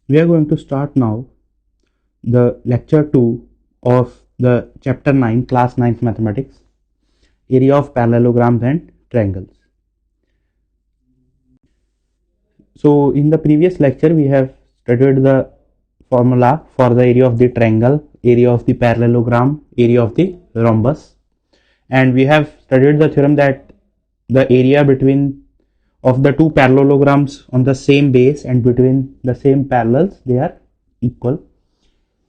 We are going to start now the lecture 2 of the chapter 9, class 9 mathematics, area of parallelograms and triangles. So in the previous lecture we have studied the formula for the area of the triangle, area of the parallelogram, area of the rhombus, and we have studied the theorem that the area between of the two parallelograms on the same base and between the same parallels, they are equal.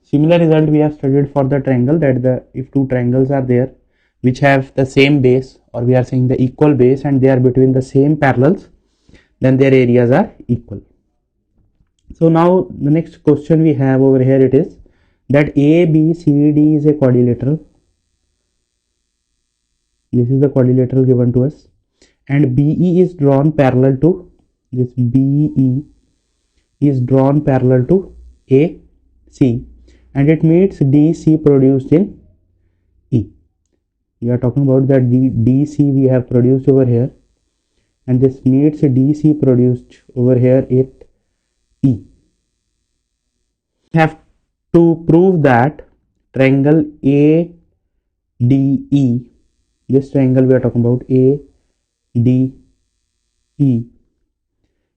Similar result we have studied for the triangle, that if two triangles are there which have the same base, or we are saying the equal base, and they are between the same parallels, then their areas are equal. So now the next question we have over here, it is that ABCD is a quadrilateral. This is the quadrilateral given to us, and BE is drawn parallel to this. BE is drawn parallel to AC, and it meets DC produced in E. We are talking about that the DC we have produced over here, and this meets DC produced over here at E. We have to prove that triangle ADE, this triangle we are talking about ADE,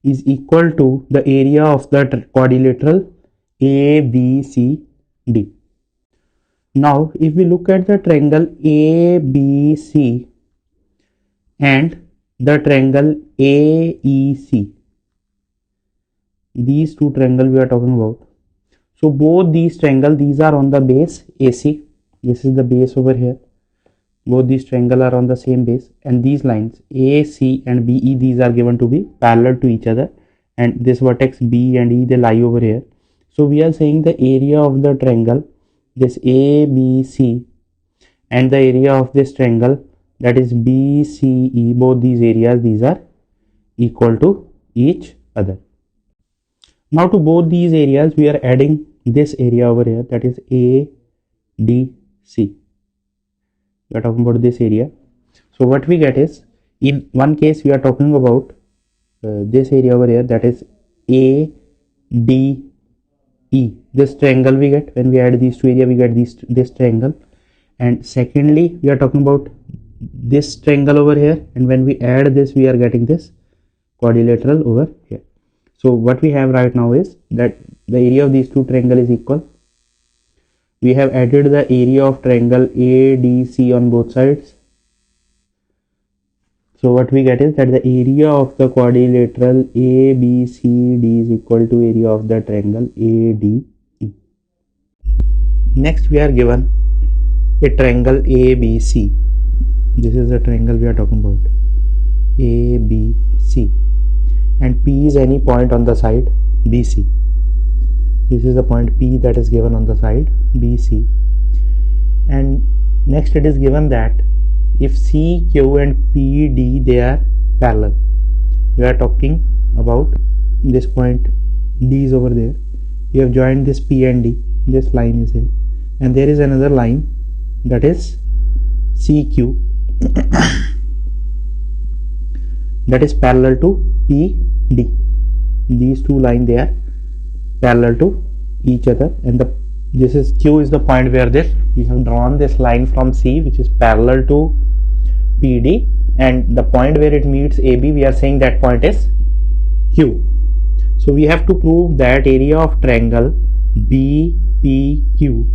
is equal to the area of the quadrilateral ABCD. Now if we look at the triangle ABC and the triangle AEC, these two triangles we are talking about, so both these triangles, these are on the base AC, this is the base over here, both these triangles are on the same base, and these lines AC and BE, these are given to be parallel to each other, and this vertex B and E, they lie over here. So we are saying the area of the triangle, this ABC, and the area of this triangle, that is BCE, both these areas, these are equal to each other. Now to both these areas we are adding this area over here, that is ADC. We are talking about this area. So what we get is, in one case we are talking about this area over here, that is ADE. This triangle we get, when we add these two areas we get this triangle. And secondly we are talking about this triangle over here, and when we add this we are getting this quadrilateral over here. So what we have right now is that the area of these two triangles is equal. We have added the area of triangle ADC on both sides. So what we get is that the area of the quadrilateral ABCD is equal to area of the triangle ADE. Next we are given a triangle ABC. This is the triangle we are talking about, ABC, and P is any point on the side BC. This is the point P that is given on the side BC, and next it is given that if CQ and PD, they are parallel. We are talking about this point D is over there. We have joined this P and D, this line is there, and there is another line, that is CQ, that is parallel to PD. These two lines, they are parallel to each other, and this is Q is the point where we have drawn this line from C which is parallel to PD, and the point where it meets AB, we are saying that point is Q. So we have to prove that area of triangle BPQ,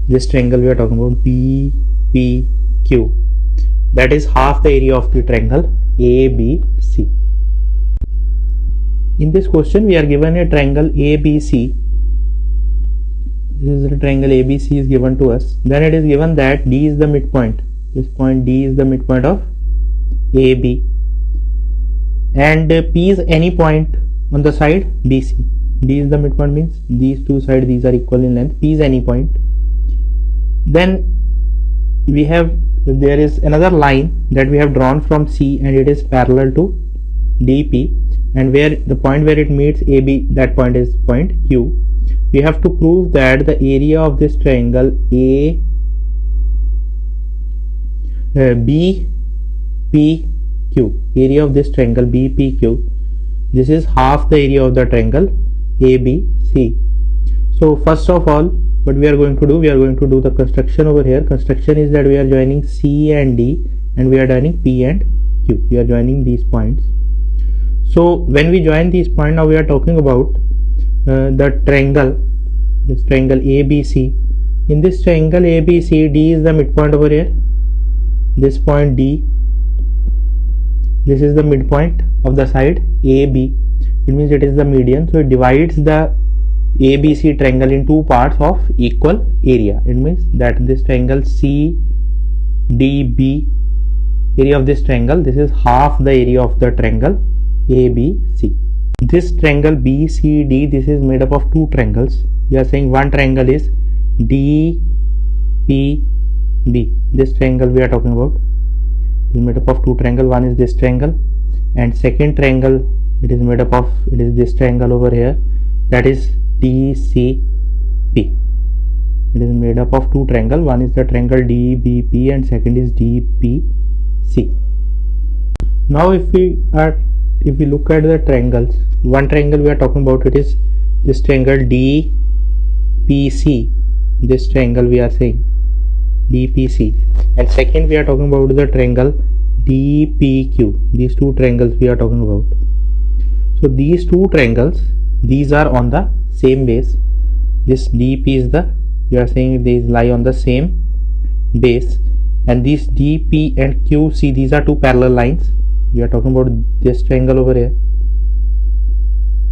this triangle we are talking about BPQ, that is half the area of the triangle ABC. In this question we are given a triangle ABC. This is the triangle ABC is given to us. Then it is given that D is the midpoint. This point D is the midpoint of AB, and P is any point on the side BC. D is the midpoint means these two sides, these are equal in length. P is any point. Then we have, there is another line that we have drawn from C, and it is parallel to DP, and where the point where it meets AB, that point is point Q. We have to prove that the area of this triangle BPQ, area of this triangle BPQ, this is half the area of the triangle ABC. So first of all, what we are going to do, we are going to do the construction over here. Construction is that we are joining C and D, and we are joining P and Q. We are joining these points. So when we join these points, now we are talking about the triangle, this triangle ABC. In this triangle ABC, D is the midpoint over here. This point D, this is the midpoint of the side AB. It means it is the median. So it divides the ABC triangle in two parts of equal area. It means that this triangle CDB, area of this triangle, this is half the area of the triangle ABC. This triangle BCD, this is made up of two triangles. We are saying one triangle is DPB. This triangle we are talking about is made up of two triangles. One is this triangle, and second triangle, it is made up of, it is this triangle over here, that is DCP. It is made up of two triangles. One is the triangle DBP and second is DPC. Now if we look at the triangles, one triangle we are talking about, it is this triangle DPC. This triangle we are saying DPC, and second we are talking about the triangle DPQ. These two triangles we are talking about. So these two triangles, these are on the same base. This DP is the, we are saying these lie on the same base, and these DP and QC, these are two parallel lines. We are talking about this triangle over here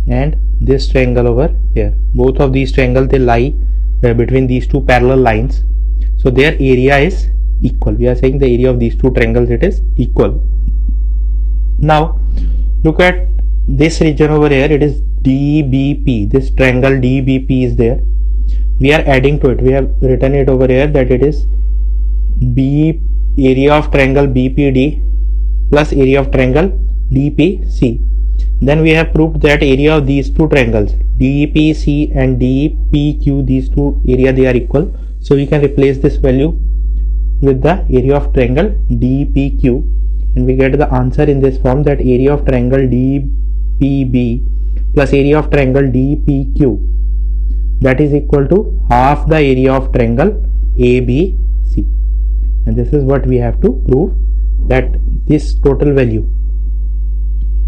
and this triangle over here. Both of these triangles, they lie between these two parallel lines, so their area is equal. We are saying the area of these two triangles, it is equal. Now look at this region over here, it is DBP. This triangle DBP is there. We are adding to it, we have written it over here that it is B, area of triangle BPD plus area of triangle DPC. Then we have proved that area of these two triangles DPC and DPQ, these two area, they are equal. So we can replace this value with the area of triangle DPQ, and we get the answer in this form, that area of triangle DPB plus area of triangle DPQ, that is equal to half the area of triangle ABC. And this is what we have to prove, that this total value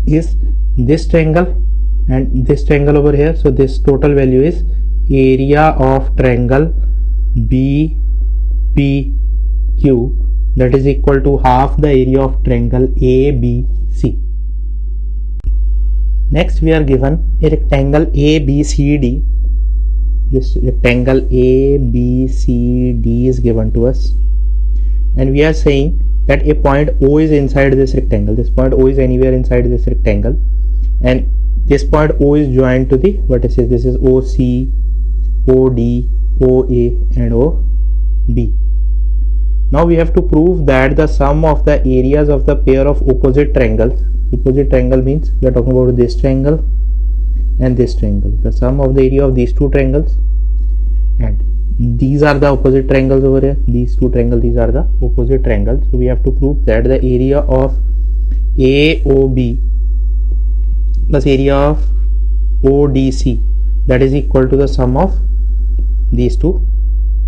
is this triangle and this triangle over here. So this total value is area of triangle BPQ, that is equal to half the area of triangle ABC. Next we are given a rectangle ABCD. This rectangle ABCD is given to us, and we are saying that a point O is inside this rectangle. This point O is anywhere inside this rectangle, and this point O is joined to the vertices. This is OC, OD, OA and OB. Now we have to prove that the sum of the areas of the pair of opposite triangles, opposite triangle means we are talking about this triangle and this triangle, the sum of the area of these two triangles, and these are the opposite triangles over here, these two triangles, these are the opposite triangles. So we have to prove that the area of AOB plus area of ODC, that is equal to the sum of these two,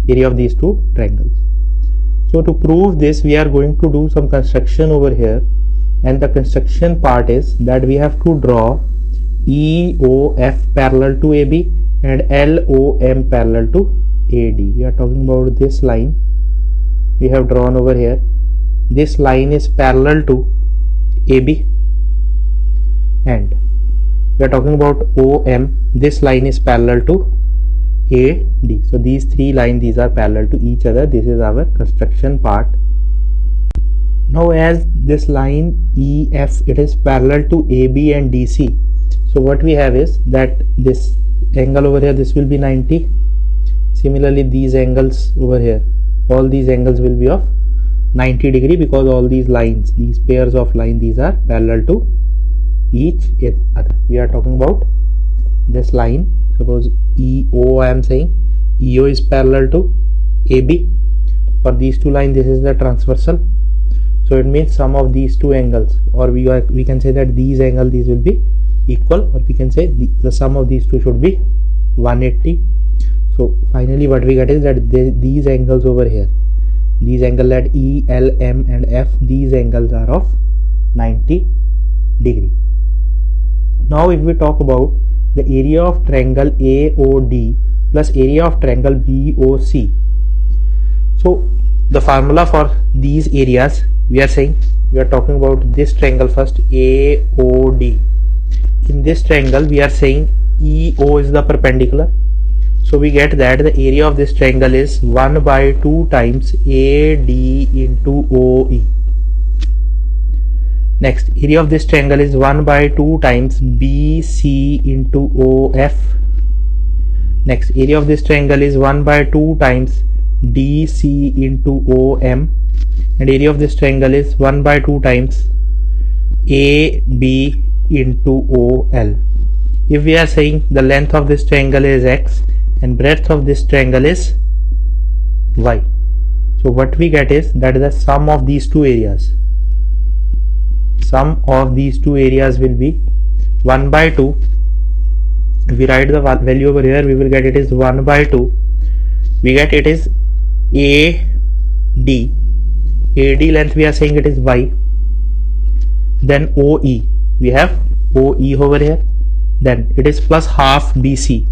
area of these two triangles. So to prove this, we are going to do some construction over here, and the construction part is that we have to draw EOF parallel to AB and LOM parallel to AD. We are talking about this line we have drawn over here. This line is parallel to AB, and we are talking about OM. This line is parallel to AD. So these three lines, these are parallel to each other. This is our construction part. Now as this line EF, it is parallel to AB and DC. So what we have is that this angle over here, this will be 90. Similarly these angles over here, all these angles will be of 90 degree, because all these lines, these pairs of lines, these are parallel to each other. We are talking about this line, suppose EO, I am saying EO is parallel to AB. For these two lines, this is the transversal. So it means sum of these two angles, or we can say that these angles, these will be equal, or we can say the sum of these two should be 180. So finally what we get is that these angles over here, these angles at E, L, M and F, these angles are of 90 degree. Now if we talk about the area of triangle AOD plus area of triangle BOC, so the formula for these areas, we are talking about this triangle first, AOD. In this triangle we are saying EO is the perpendicular, so we get that the area of this triangle is 1 by 2 times AD into OE. Next, area of this triangle is 1 by 2 times BC into OF. Next, area of this triangle is 1 by 2 times DC into OM, and area of this triangle is 1 by 2 times AB into OL. If we are saying the length of this triangle is X and breadth of this triangle is Y, so what we get is that the sum of these two areas, sum of these two areas will be 1 by 2. If we write the value over here, we will get it is 1 by 2. We get it is AD. AD length we are saying it is Y. Then OE, we have OE over here. Then it is plus half BC.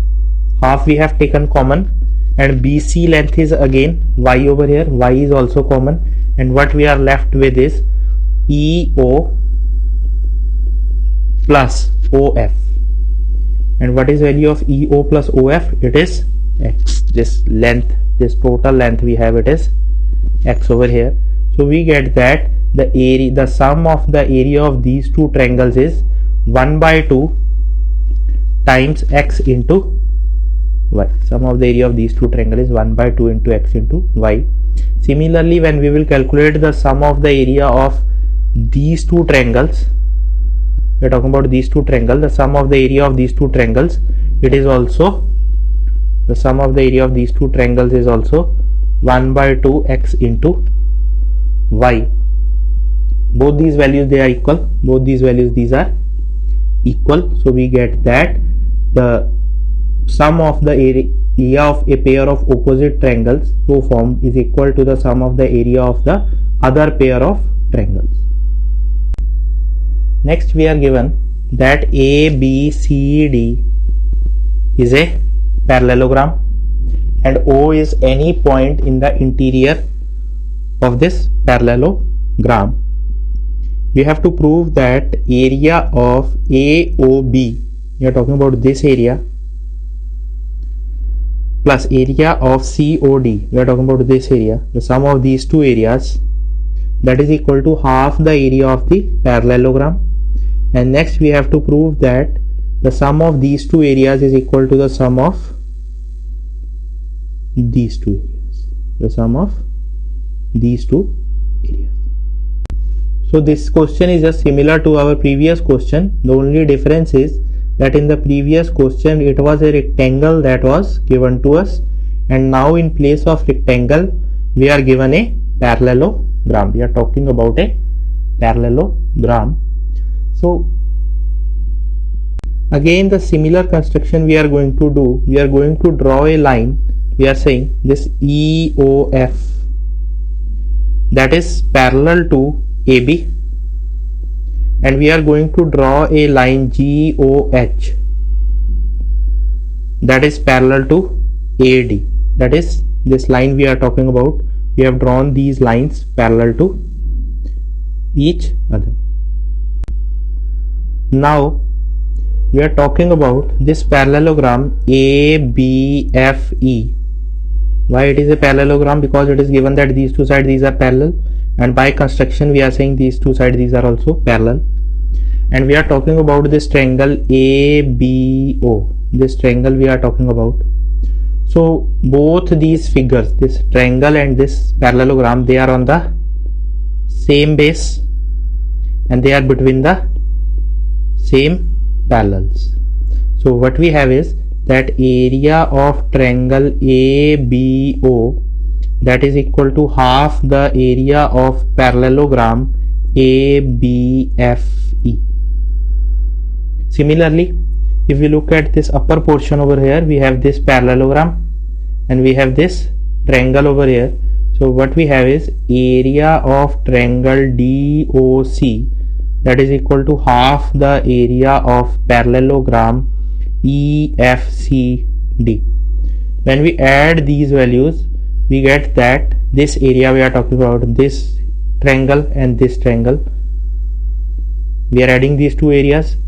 Half we have taken common, and BC length is again Y over here. Y is also common, and what we are left with is EO plus OF. And what is value of EO plus OF? It is X. This length, this total length we have, it is X over here. So we get that the area, the sum of the area of these two triangles is 1 by 2 times X into Y. Sum of the area of these two triangles is 1 by 2 into X into Y. Similarly, when we will calculate the sum of the area of these two triangles, we are talking about these two triangles, the sum of the area of these two triangles, it is also, the sum of the area of these two triangles is also 1 by 2 X into Y. Both these values, they are equal. Both these values, these are equal. So we get that the sum of the area of a pair of opposite triangles so formed is equal to the sum of the area of the other pair of triangles. Next we are given that ABCD is a parallelogram and O is any point in the interior of this parallelogram. We have to prove that area of AOB, we are talking about this area, plus area of COD, we are talking about this area, the sum of these two areas, that is equal to half the area of the parallelogram. And next we have to prove that the sum of these two areas is equal to the sum of these two areas, the sum of these two areas. So this question is just similar to our previous question. The only difference is that in the previous question it was a rectangle that was given to us, and now in place of rectangle we are given a parallelogram. We are talking about a parallelogram. So again the similar construction we are going to do. We are going to draw a line. We are saying this EOF, that is parallel to AB, and we are going to draw a line GOH, that is parallel to AD. That is this line we are talking about. We have drawn these lines parallel to each other. Now we are talking about this parallelogram ABFE. Why it is a parallelogram? Because it is given that these two sides, these are parallel, and by construction we are saying these two sides, these are also parallel. And we are talking about this triangle ABO, this triangle we are talking about. So both these figures, this triangle and this parallelogram, they are on the same base and they are between the same parallels. So what we have is that area of triangle ABO, that is equal to half the area of parallelogram ABFE. Similarly, if we look at this upper portion over here, we have this parallelogram and we have this triangle over here. So what we have is area of triangle DOC, that is equal to half the area of parallelogram EFCD. When we add these values, we get that this area, we are talking about this triangle and this triangle, we are adding these two areas,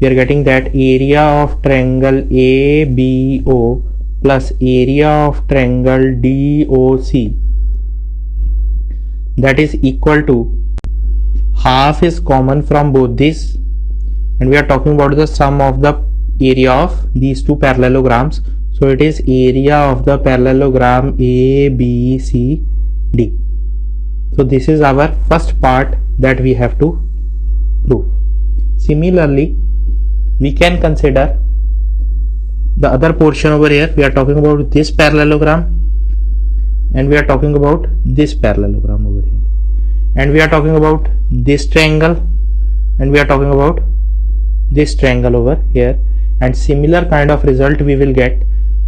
we are getting that area of triangle ABO plus area of triangle DOC, that is equal to half is common from both these, and we are talking about the sum of the area of these two parallelograms. So it is area of the parallelogram ABCD. So this is our first part that we have to prove. Similarly, we can consider the other portion over here. We are talking about this parallelogram and we are talking about this parallelogram over here, and we are talking about this triangle and we are talking about this triangle over here, and similar kind of result we will get.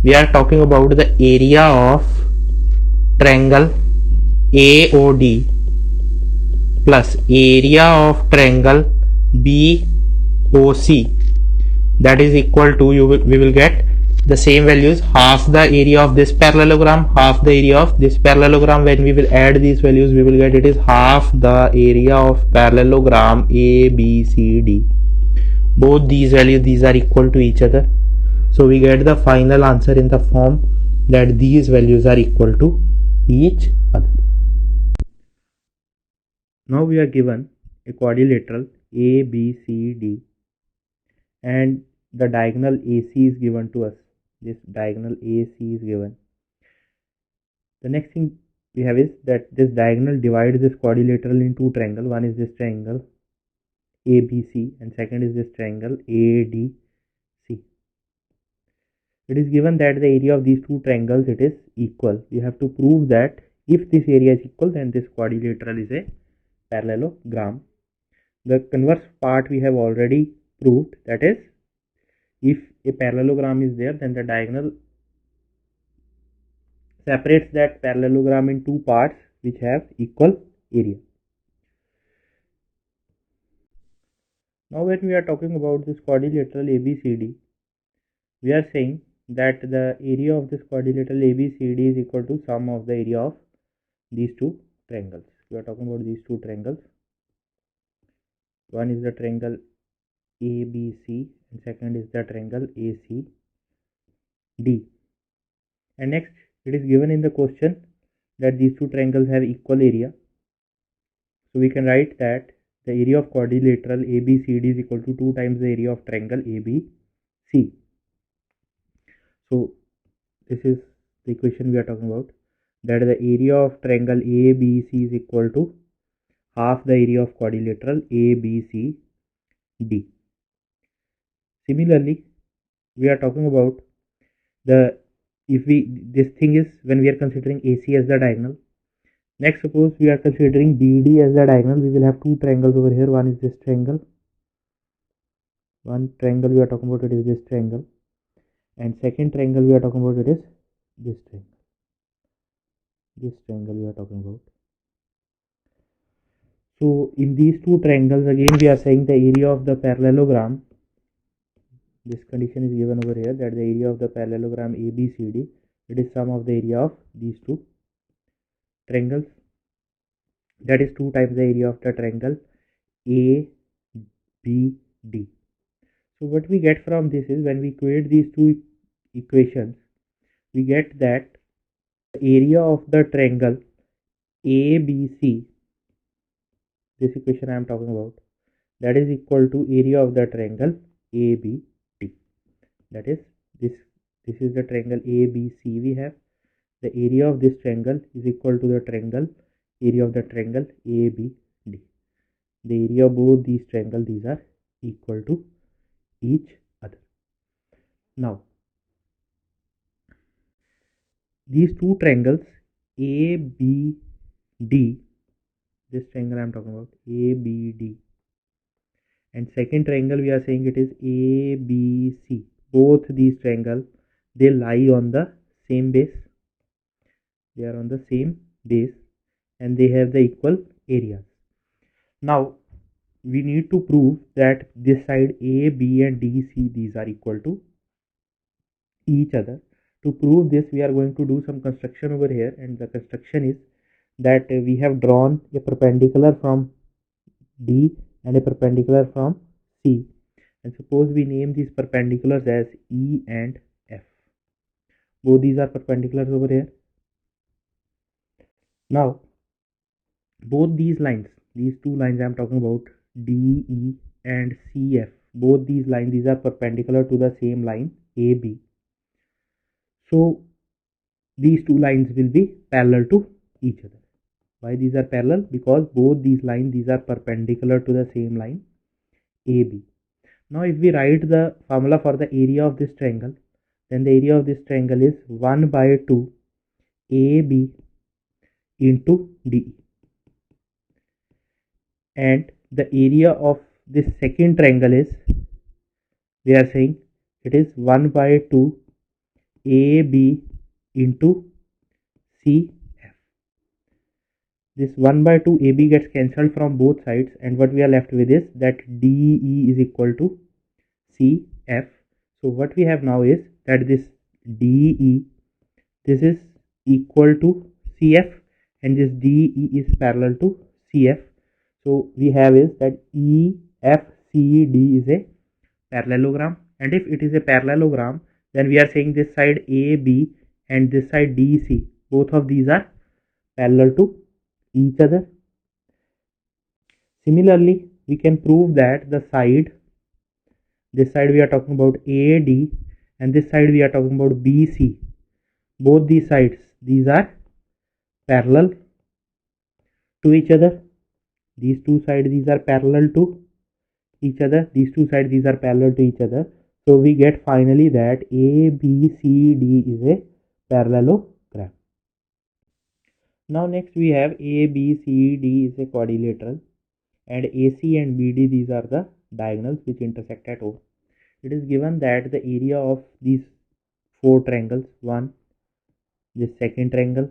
We are talking about the area of triangle AOD plus area of triangle BOC, that is equal to, we will get the same values, half the area of this parallelogram, half the area of this parallelogram. When we will add these values, we will get it is half the area of parallelogram ABCD. Both these values, these are equal to each other. So we get the final answer in the form that these values are equal to each other. Now we are given a quadrilateral ABCD and the diagonal AC is given to us. This diagonal AC is given. The next thing we have is that this diagonal divides this quadrilateral into two triangles. One is this triangle ABC and second is this triangle ADC. It is given that the area of these two triangles, it is equal. We have to prove that if this area is equal, then this quadrilateral is a parallelogram. The converse part we have already proved, that is, if a parallelogram is there, then the diagonal separates that parallelogram in two parts which have equal area. Now when we are talking about this quadrilateral ABCD, we are saying that the area of this quadrilateral ABCD is equal to sum of the area of these two triangles. We are talking about these two triangles. One is the triangle ABC and second is the triangle ACD. And next, it is given in the question that these two triangles have equal area. So we can write that the area of quadrilateral ABCD is equal to 2 times the area of triangle ABC. So this is the equation we are talking about, that the area of triangle ABC is equal to half the area of quadrilateral ABCD. Similarly, we are talking about this thing is when we are considering AC as the diagonal. Next, suppose we are considering BD as the diagonal. We will have two triangles over here. One is this triangle. One triangle we are talking about, it is this triangle. And second triangle we are talking about, it is this triangle. This triangle we are talking about. So in these two triangles, again we are saying the area of the parallelogram. This condition is given over here, that the area of the parallelogram ABCD, it is sum of the area of these two triangles, that is 2 times the area of the triangle ABD. So what we get from this is, when we equate these two equations, we get that the area of the triangle ABC, this equation I am talking about, that is equal to area of the triangle ABD. That is, this is the triangle ABC we have. The area of this triangle is equal to the area of the triangle ABD. The area of both these triangles, these are equal to each other. Now, these two triangles ABD, this triangle I am talking about, ABD, and second triangle we are saying it is ABC. Both these triangles, they lie on the same base. They are on the same base and they have the equal areas. Now we need to prove that this side A, B and D, C, these are equal to each other. To prove this, we are going to do some construction over here, and the construction is that we have drawn a perpendicular from D and a perpendicular from C, and suppose we name these perpendiculars as E and F. Both these are perpendiculars over here. Now both these lines, these two lines I am talking about, DE and CF, both these lines, these are perpendicular to the same line AB. So these two lines will be parallel to each other. Why these are parallel? Because both these lines, these are perpendicular to the same line AB. Now if we write the formula for the area of this triangle, then the area of this triangle is 1 by 2 AB into DE. And the area of this second triangle is, we are saying it is 1 by 2 AB into CF. This 1 by 2 AB gets cancelled from both sides, and what we are left with is that DE is equal to CF. So what we have now is that this DE, this is equal to CF, and this DE is parallel to CF. So we have is that EFCD is a parallelogram, and if it is a parallelogram, then we are saying this side AB and this side DC, both of these are parallel to each other. Similarly, we can prove that the side, this side we are talking about AD and this side we are talking about BC, both these sides, these are parallel to each other. These two sides, these are parallel to each other. These two sides, these are parallel to each other. So we get finally that ABCD is a parallelogram. Now next we have ABCD is a quadrilateral, and AC and BD, these are the diagonals which intersect at O. It is given that the area of these four triangles, one, this second triangle,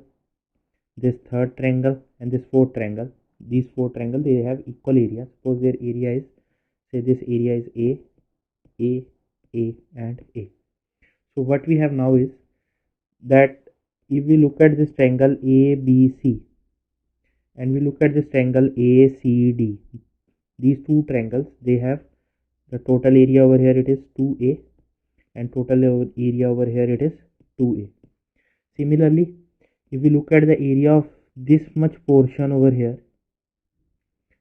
this third triangle and this fourth triangle, these four triangles, they have equal area. Suppose their area is, say this area is A and A. So what we have now is that if we look at this triangle ABC and we look at this triangle ACD, these two triangles, they have the total area over here, it is 2A, and total area over here, it is 2A. Similarly, if we look at the area of this much portion over here,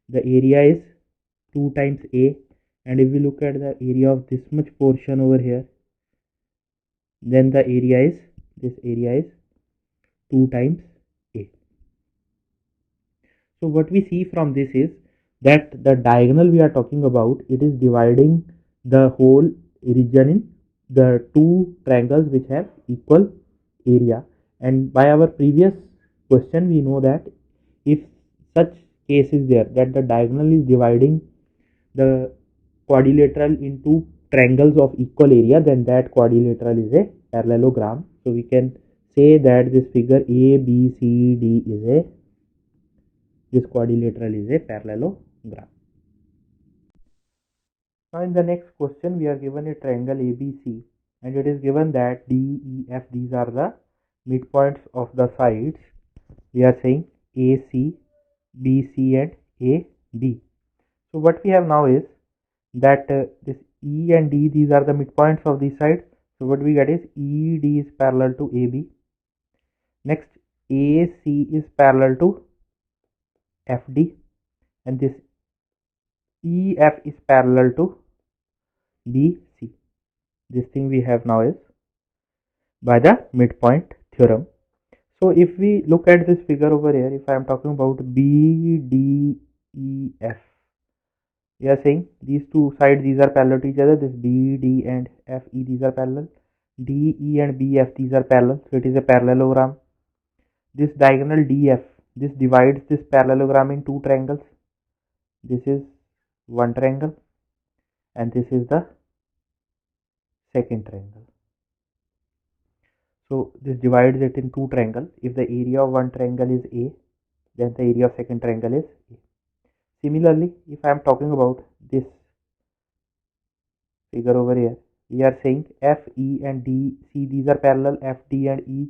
the area is 2 times A, and if we look at the area of this much portion over here, then the area is, this area is 2 times A. So what we see from this is that the diagonal we are talking about, it is dividing the whole region in the two triangles which have equal area. And by our previous question, we know that if such case is there, that the diagonal is dividing the quadrilateral into triangles of equal area, then that quadrilateral is a parallelogram. So we can say that this figure ABCD is a, this quadrilateral is a parallelogram. Now in the next question, we are given a triangle ABC, and it is given that DEF, these are the midpoints of the sides. We are saying AC, BC and AB. So what we have now is that this E and D, these are the midpoints of these sides. So what we get is ED is parallel to AB. Next, AC is parallel to FD, and this EF is parallel to BC. This thing we have now is by the midpoint theorem. So if we look at this figure over here, if I am talking about BDEF, we are saying these two sides, these are parallel to each other. This BD and FE, these are parallel. DE and BF, these are parallel. So it is a parallelogram. This diagonal DF, this divides this parallelogram in two triangles. This is one triangle, and this is the second triangle. So this divides it in two triangles. If the area of one triangle is A, then the area of second triangle is A. Similarly, if I am talking about this figure over here, we are saying F, E and D, C, these are parallel. F, D and E,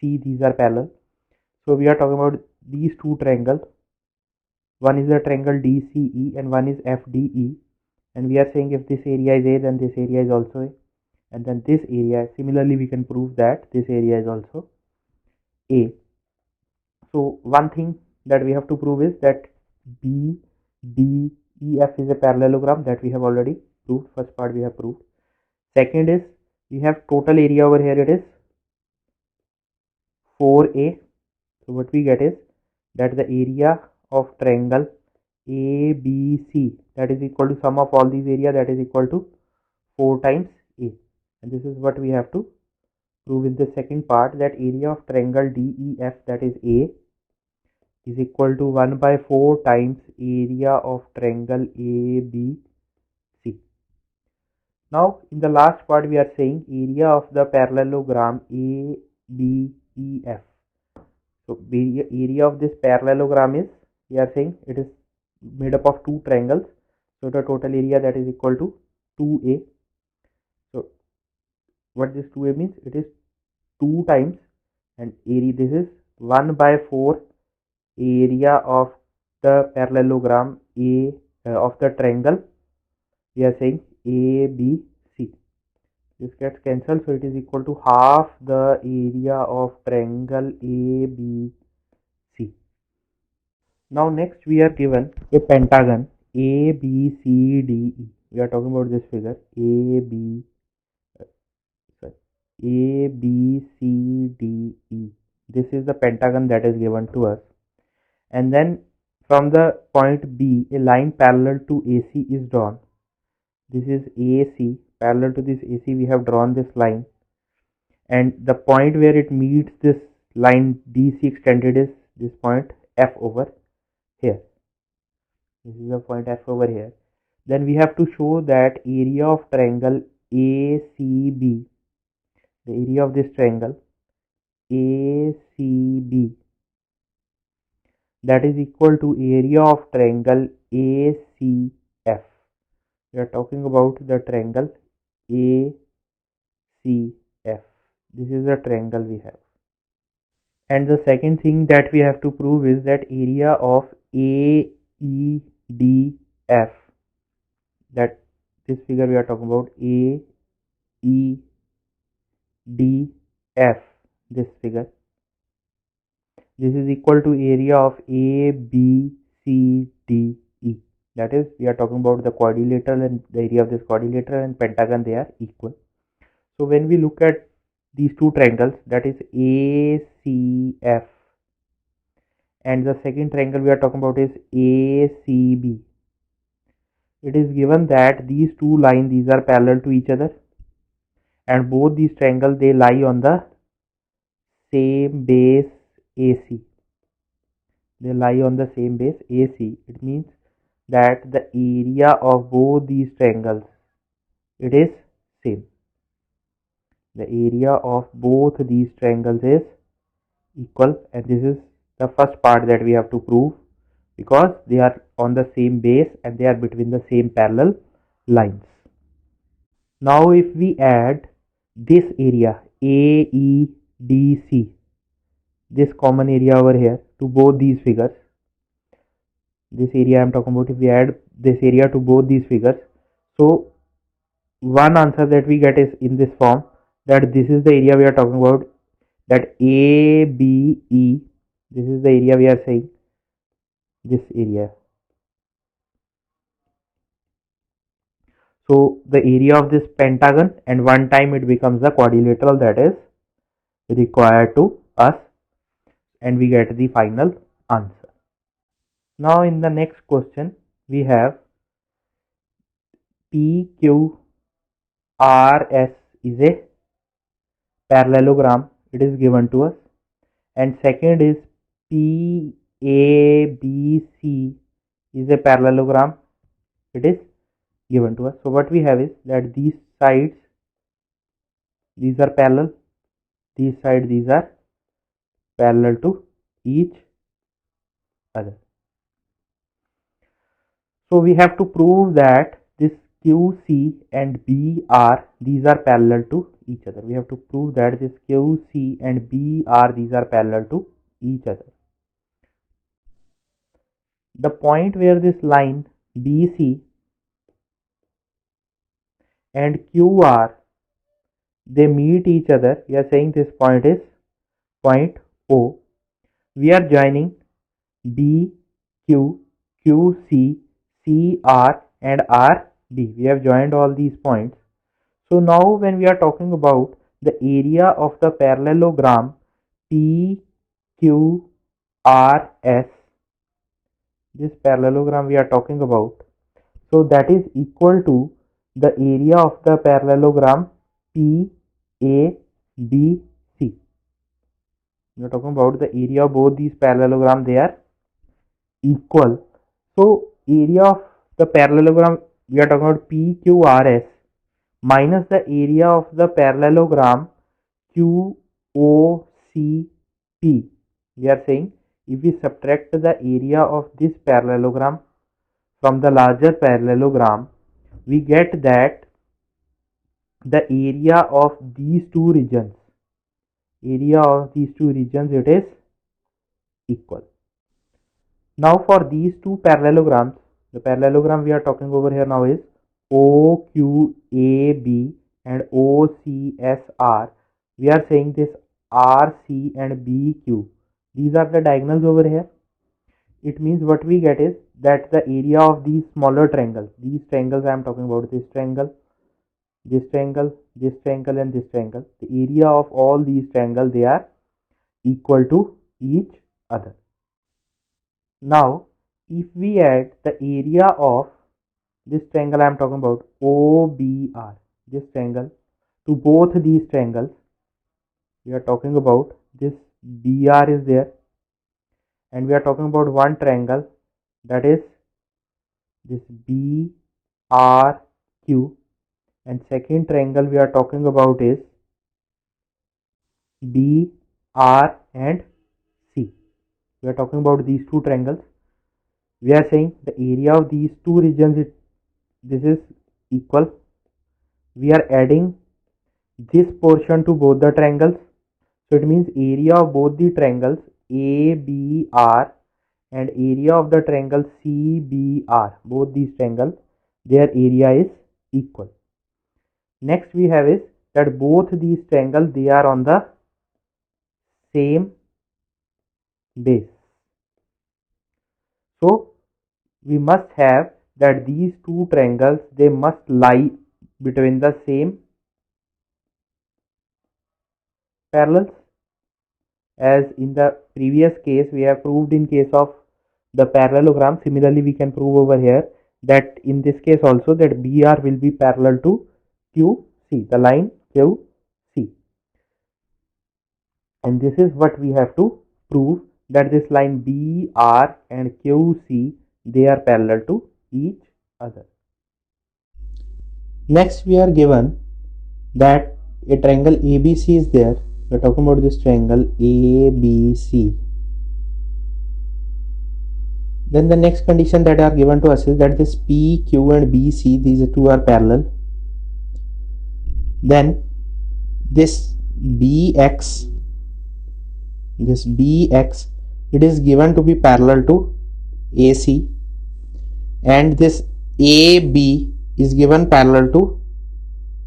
C, these are parallel. So we are talking about these two triangles. One is the triangle DCE and one is FDE. And we are saying if this area is A, then this area is also A. And then this area, similarly, we can prove that this area is also A. So one thing that we have to prove is that BDEF is a parallelogram, that we have already proved. First part we have proved. Second is we have total area over here, it is 4A. So what we get is that the area of triangle ABC, that is equal to sum of all these area, that is equal to 4 times A. And this is what we have to prove in the second part, that area of triangle DEF, that is A, is equal to 1 by 4 times area of triangle ABC. Now in the last part we are saying area of the parallelogram ABEF. So area of this parallelogram is, we are saying it is made up of two triangles. So the total area, that is equal to 2A. So what this 2A means, it is 2 times, and area, this is 1 by 4 area of the parallelogram A of the triangle, we are saying ABC. This gets cancelled, so it is equal to half the area of triangle ABC. Now next we are given a pentagon ABCDE. We are talking about this figure ABCDE. This is the pentagon that is given to us, and then from the point B a line parallel to AC is drawn. This is AC, parallel to this AC we have drawn this line, and the point where it meets this line DC extended is this point F over here. This is the point F over here. Then we have to show that area of triangle ACB, the area of this triangle ACB, that is equal to area of triangle ACF. We are talking about the triangle ACF. This is the triangle we have. And the second thing that we have to prove is that area of AEDF, that this figure we are talking about AEDF, this figure, this is equal to area of ABCDE. That is, we are talking about the quadrilateral, and the area of this quadrilateral and pentagon, they are equal. So when we look at these two triangles, that is ACF, and the second triangle we are talking about is ACB, it is given that these two lines, these are parallel to each other, and both these triangles, they lie on the same base AC. They lie on the same base AC. It means that the area of both these triangles, it is same. The area of both these triangles is equal, and this is the first part that we have to prove, because they are on the same base and they are between the same parallel lines. Now if we add this area AEDC, this common area over here, to both these figures, this area I am talking about, if we add this area to both these figures, so one answer that we get is in this form, that this is the area we are talking about, that ABE, this is the area we are saying, this area. So the area of this pentagon, and one time it becomes the quadrilateral that is required to us, and we get the final answer. Now in the next question we have PQRS is a parallelogram, it is given to us, and second is PABC is a parallelogram, it is given to us. So what we have is that these sides, these are parallel, these sides, these are parallel to each other. So we have to prove that this QC and BR, these are parallel to each other. We have to prove that this QC and BR, these are parallel to each other. The point where this line BC and QR, they meet each other, we are saying this point is point O. We are joining BQ, QC, CR and RD. We have joined all these points. So now when we are talking about the area of the parallelogram PQRS, this parallelogram we are talking about, so that is equal to the area of the parallelogram PABC. We are talking about the area of both these parallelograms, they are equal. So area of the parallelogram we are talking about PQRS minus the area of the parallelogram QOCP. We are saying if we subtract the area of this parallelogram from the larger parallelogram, we get that the area of these two regions, it is equal. Now for these two parallelograms, the parallelogram we are talking over here now is OQAB and OCSR. We are saying this RC and BQ, these are the diagonals over here. It means what we get is that the area of these smaller triangles, these triangles I am talking about, this triangle, this triangle, this triangle and this triangle, the area of all these triangles, they are equal to each other. Now if we add the area of this triangle I am talking about OBR, this triangle, to both these triangles, we are talking about this BR is there, and we are talking about one triangle, that is this BRQ, and second triangle we are talking about is BR and C. We are talking about these two triangles. We are saying the area of these two regions, this is equal. We are adding this portion to both the triangles, so it means area of both the triangles ABR and area of the triangle CBR, both these triangles, their area is equal. Next we have is that both these triangles, they are on the same base. So we must have that these two triangles, they must lie between the same parallels. As in the previous case we have proved in case of the parallelogram, similarly we can prove over here that in this case also that BR will be parallel to QC, the line QC, and this is what we have to prove, that this line BR and QC, they are parallel to each other. Next we are given that a triangle ABC is there. We are talking about this triangle ABC. Then the next condition that are given to us is that this PQ and BC, these two are parallel. Then this BX, it is given to be parallel to AC, and this AB is given parallel to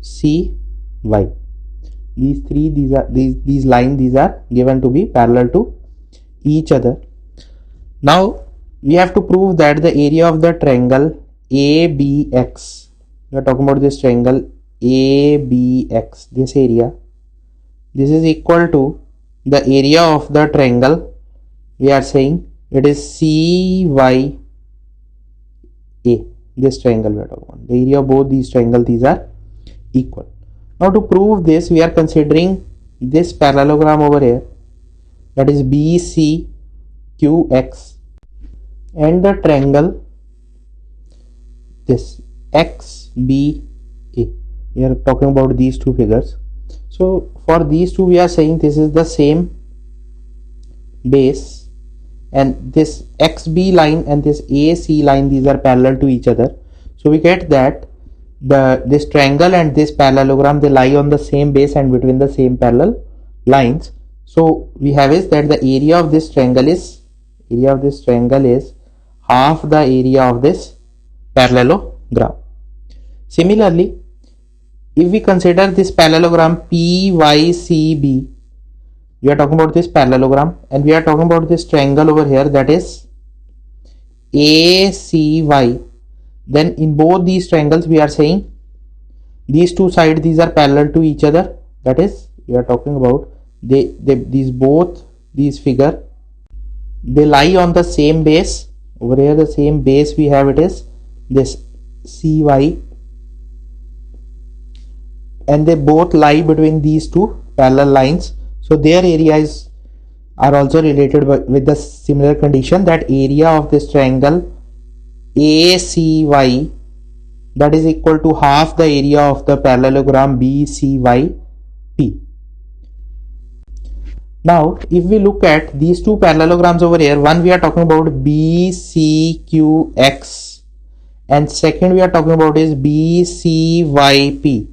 CY. These three, these lines, these are given to be parallel to each other. Now we have to prove that the area of the triangle ABX, we are talking about this triangle ABX, this area, this is equal to the area of the triangle, we are saying it is CYA, this triangle we are talking about. The area of both these triangles, these are equal. Now to prove this, we are considering this parallelogram over here, that is BCQX, and the triangle this XBA. We are talking about these two figures. So for these two we are saying this is the same base, and this XB line and this AC line, these are parallel to each other. So we get that this triangle and this parallelogram, they lie on the same base and between the same parallel lines. So we have is that the area of this triangle is half the area of this parallelogram. Similarly, if we consider this parallelogram PYCB, we are talking about this parallelogram, and we are talking about this triangle over here, that is ACY. Then in both these triangles we are saying these two sides, these are parallel to each other. That is, we are talking about these figure, they lie on the same base. Over here the same base we have, it is this CY, and they both lie between these two parallel lines. So their areas are also related with the similar condition, that area of this triangle ACY, that is equal to half the area of the parallelogram BCYP. Now if we look at these two parallelograms over here, one we are talking about BCQX and second we are talking about is BCYP.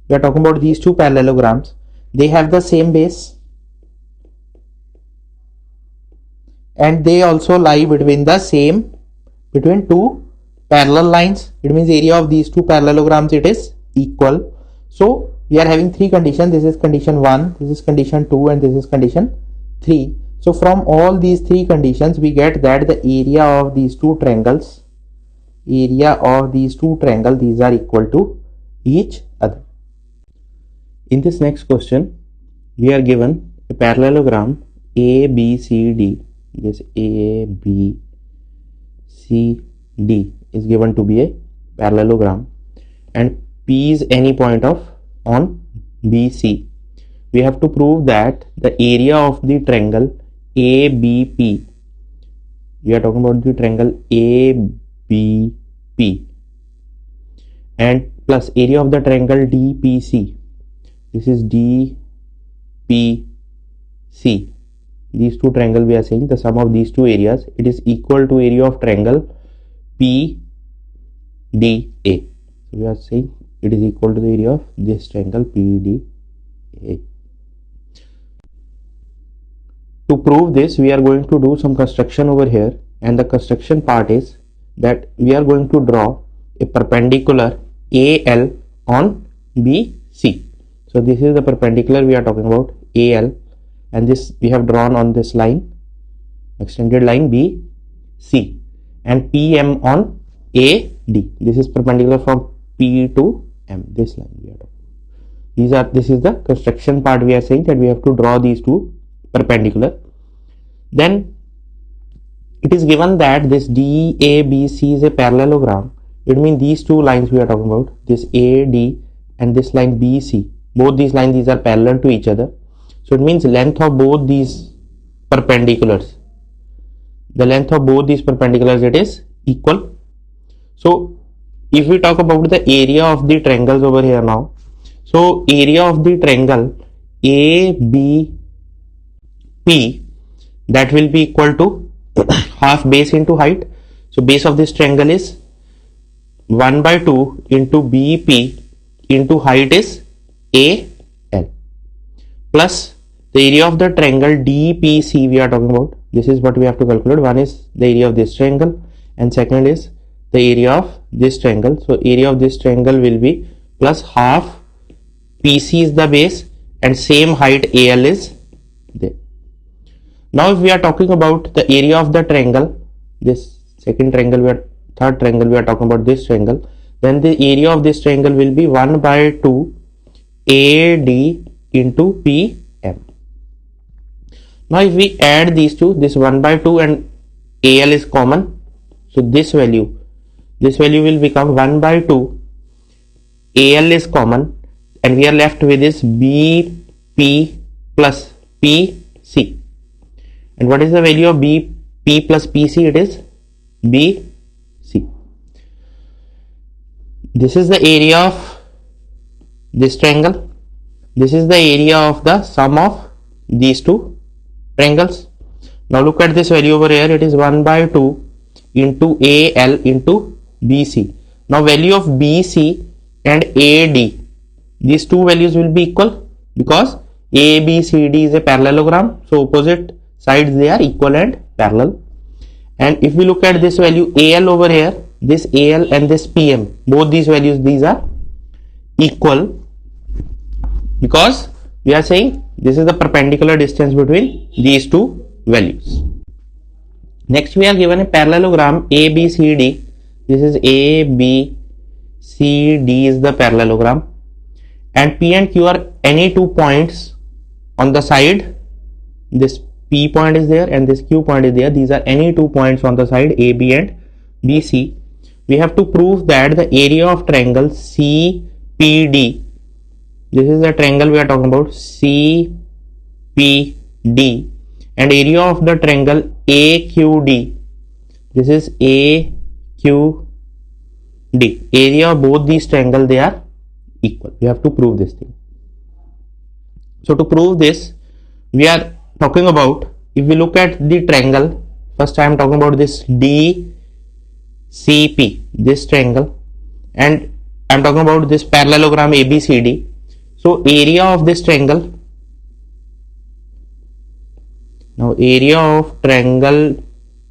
We are talking about these two parallelograms. They have the same base and they also lie between two parallel lines. It means area of these two parallelograms, it is equal. So we are having three conditions. This is condition 1, this is condition 2, and this is condition 3. So from all these three conditions we get that the area of these two triangles, these are equal to each other. In this next question we are given a parallelogram ABCD. This ABCD is given to be a parallelogram, and P is any point on BC. We have to prove that the area of the triangle ABP, we are talking about the triangle ABP, and plus area of the triangle DPC. This is DPC. These two triangles, we are saying the sum of these two areas, it is equal to area of triangle PDA. So we are saying it is equal to the area of this triangle PDA. To prove this, we are going to do some construction over here, and the construction part is that we are going to draw a perpendicular AL on BC. So this is the perpendicular we are talking about, AL, and this we have drawn on this line, extended line BC, and PM on AD. This is perpendicular from P to M. This line we are talking. This is the construction part. We are saying that we have to draw these two perpendicular. Then it is given that this DABC is a parallelogram. It means these two lines we are talking about, this AD and this line BC, both these lines, these are parallel to each other. So it means length of both these perpendiculars, it is equal. So if we talk about the area of the triangles over here now, so area of the triangle ABP, that will be equal to half base into height. So base of this triangle is 1/2 into BP into height is AL, plus the area of the triangle DPC we are talking about. This is what we have to calculate. One is the area of this triangle and second is the area of this triangle. So area of this triangle will be plus half PC is the base and same height AL is there. Now if we are talking about the area of the triangle, this third triangle we are talking about this triangle, then the area of this triangle will be 1/2 AD into PM. Now if we add these two, this 1/2 and AL is common, so this value will become 1/2, AL is common, and we are left with this BP plus PC. And what is the value of BP plus PC? It is BC. this is the area of this triangle, this is the area of the sum of these two triangles. Now look at this value over here, it is 1 by 2 into AL into BC. Now value of BC and AD, these two values will be equal because ABCD is a parallelogram, so opposite sides they are equal and parallel. And if we look at this value AL over here, this AL and this PM, both these values, these are equal because we are saying this is the perpendicular distance between these two values. Next we are given a parallelogram ABCD. This is ABCD is the parallelogram, and P and Q are any two points on the side. This P point is there and this Q point is there. These are any two points on the side AB and BC. We have to prove that the area of triangle CPD, this is the triangle we are talking about, CPD, and area of the triangle AQD, this is AQD, area of both these triangles, they are equal. We have to prove this thing. So to prove this, we are talking about, if we look at the triangle, first I am talking about this DCP, this triangle, and I am talking about this parallelogram ABCD. So area of this triangle, now area of triangle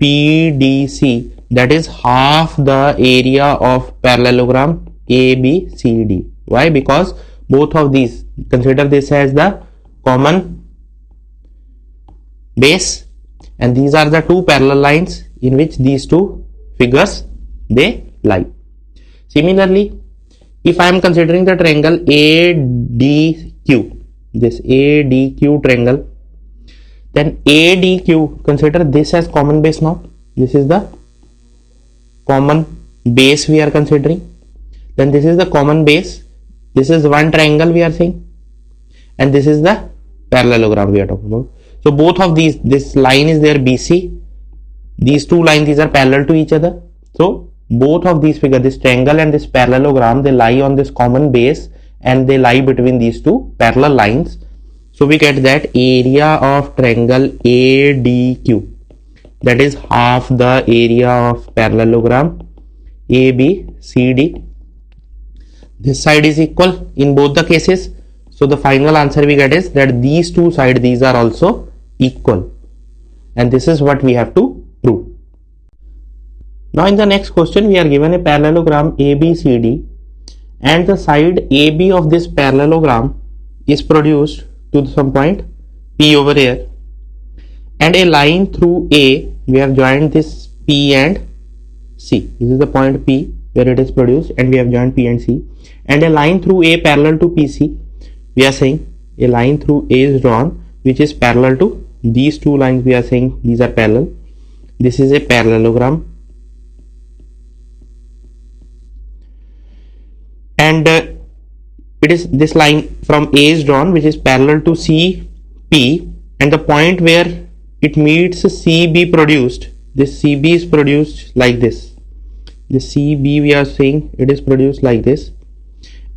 PDC, that is half the area of parallelogram ABCD. Why? Because both of these, consider this as the common base, and these are the two parallel lines in which these two figures they lie. Similarly, if I am considering the triangle ADQ, this ADQ triangle, then ADQ, consider this as common base. Now this is the common base we are considering, then this is the common base, this is one triangle we are saying, and this is the parallelogram we are talking about. So both of these, this line is there BC, these two lines, these are parallel to each other. So both of these figures, this triangle and this parallelogram, they lie on this common base and they lie between these two parallel lines. So we get that area of triangle ADQ, that is half the area of parallelogram ABCD. This side is equal in both the cases. So the final answer we get is that these two sides, these are also equal, and this is what we have to prove. Now in the next question, we are given a parallelogram ABCD, and the side AB of this parallelogram is produced to some point P over here, and a line through A, we have joined this P and C. This is the point P where it is produced, and we have joined P and C, and a line through A parallel to PC. We are saying a line through A is drawn which is parallel to these two lines. We are saying these are parallel. This is a parallelogram, and it is this line from A is drawn which is parallel to CP, and the point where it meets CB produced, this CB is produced like this. This CB we are saying it is produced like this,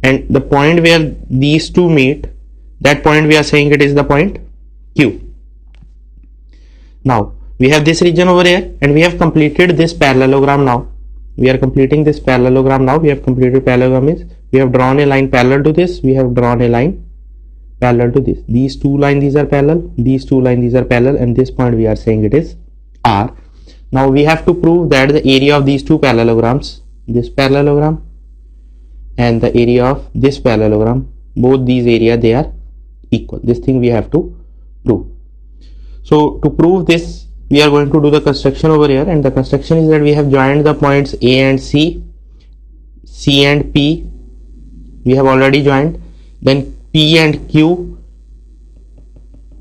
and the point where these two meet, that point we are saying it is the point Q. Now we have this region over here, and we have completed this parallelogram. Now we are completing this parallelogram. Now we have completed parallelogram means we have drawn a line parallel to this, we have drawn a line parallel to this. These two lines, these are parallel, these two lines, these are parallel, and this point we are saying it is R. Now we have to prove that the area of these two parallelograms, this parallelogram and the area of this parallelogram, both these areas they are equal. This thing we have to prove. So to prove this, we are going to do the construction over here, and the construction is that we have joined the points A and C, C and P we have already joined, then P and Q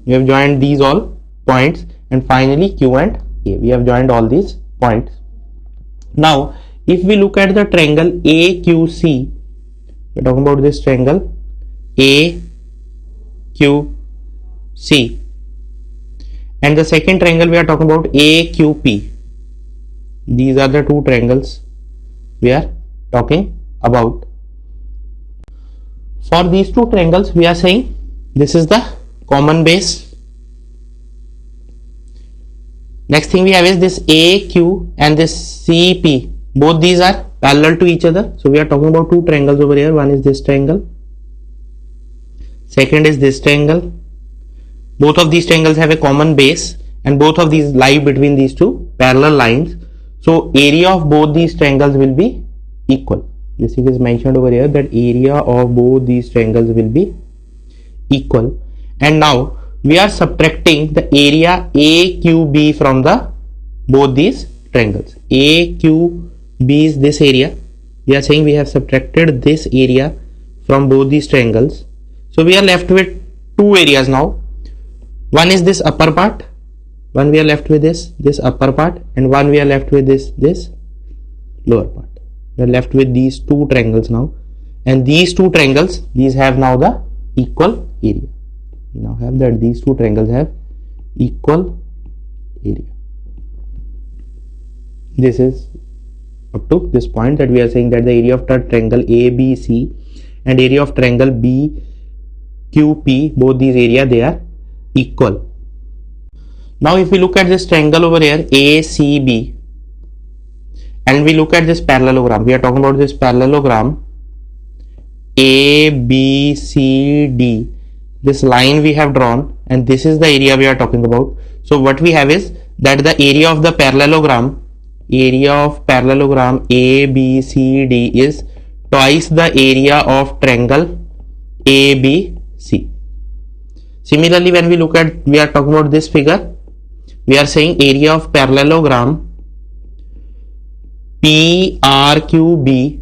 we have joined these all points, and finally Q and A we have joined all these points. Now if we look at the triangle AQC, we are talking about this triangle AQC, and the second triangle we are talking about AQP. These are the two triangles we are talking about. For these two triangles, we are saying this is the common base. Next thing we have is this AQ and this CP. Both these are parallel to each other. So we are talking about two triangles over here. One is this triangle. Second is this triangle. Both of these triangles have a common base and both of these lie between these two parallel lines. So area of both these triangles will be equal. This is mentioned over here that area of both these triangles will be equal. And now we are subtracting the area AQB from the both these triangles. AQB is this area. We are saying we have subtracted this area from both these triangles. So we are left with two areas now. One is this upper part. One we are left with this upper part, and one we are left with this lower part. We are left with these two triangles now, and these two triangles, these have now the equal area. We now have that these two triangles have equal area. This is up to this point that we are saying that the area of the triangle ABC and area of triangle BQP, both these area, they are equal. Now if we look at this triangle over here ACB and we look at this parallelogram, we are talking about this parallelogram ABCD. This line we have drawn and this is the area we are talking about. So what we have is that the area of the parallelogram ABCD is twice the area of triangle ABC. Similarly, when we look at, we are talking about this figure, we are saying area of parallelogram PRQB,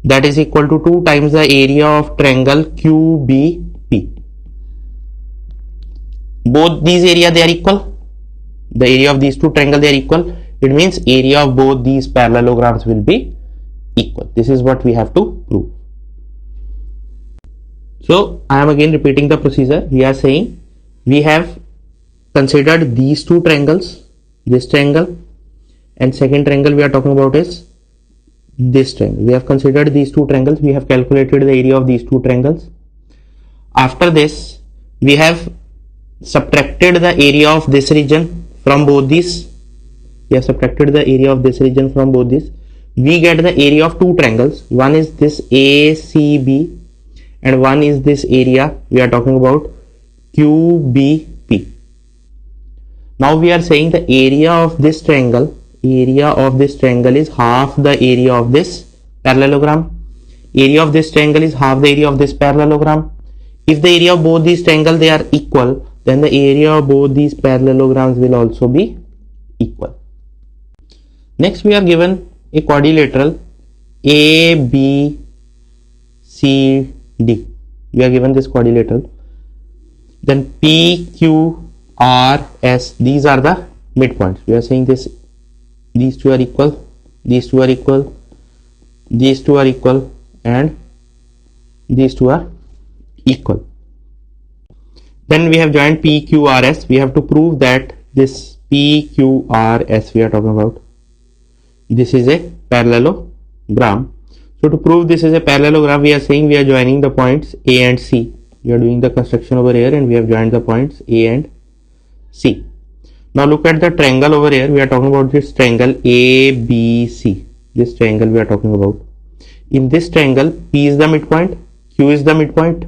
that is equal to 2 times the area of triangle QBP. Both these area they are equal. The area of these two triangles they are equal. It means area of both these parallelograms will be equal. This is what we have to prove. So I am again repeating the procedure. We are saying we have considered these two triangles, this triangle, and second triangle we are talking about is this triangle. We have considered these two triangles. We have calculated the area of these two triangles. After this, we have subtracted the area of this region from both these. We have subtracted the area of this region from both these. We get the area of two triangles. One is this ACB and one is this area we are talking about QBP. Now we are saying the area of this triangle is half the area of this parallelogram. Area of this triangle is half the area of this parallelogram. If the area of both these triangles they are equal, then the area of both these parallelograms will also be equal. Next we are given a quadrilateral ABCD. We are given this quadrilateral. Then PQRS, these are the midpoints. We are saying this, these two are equal, these two are equal, these two are equal, and these two are equal. Then we have joined PQRS. We have to prove that this PQRS we are talking about, this is a parallelogram. So to prove this is a parallelogram, we are saying we are joining the points A and C. We are doing the construction over here and we have joined the points A and C. Now look at the triangle over here. We are talking about this triangle ABC. This triangle we are talking about. In this triangle, P is the midpoint, Q is the midpoint.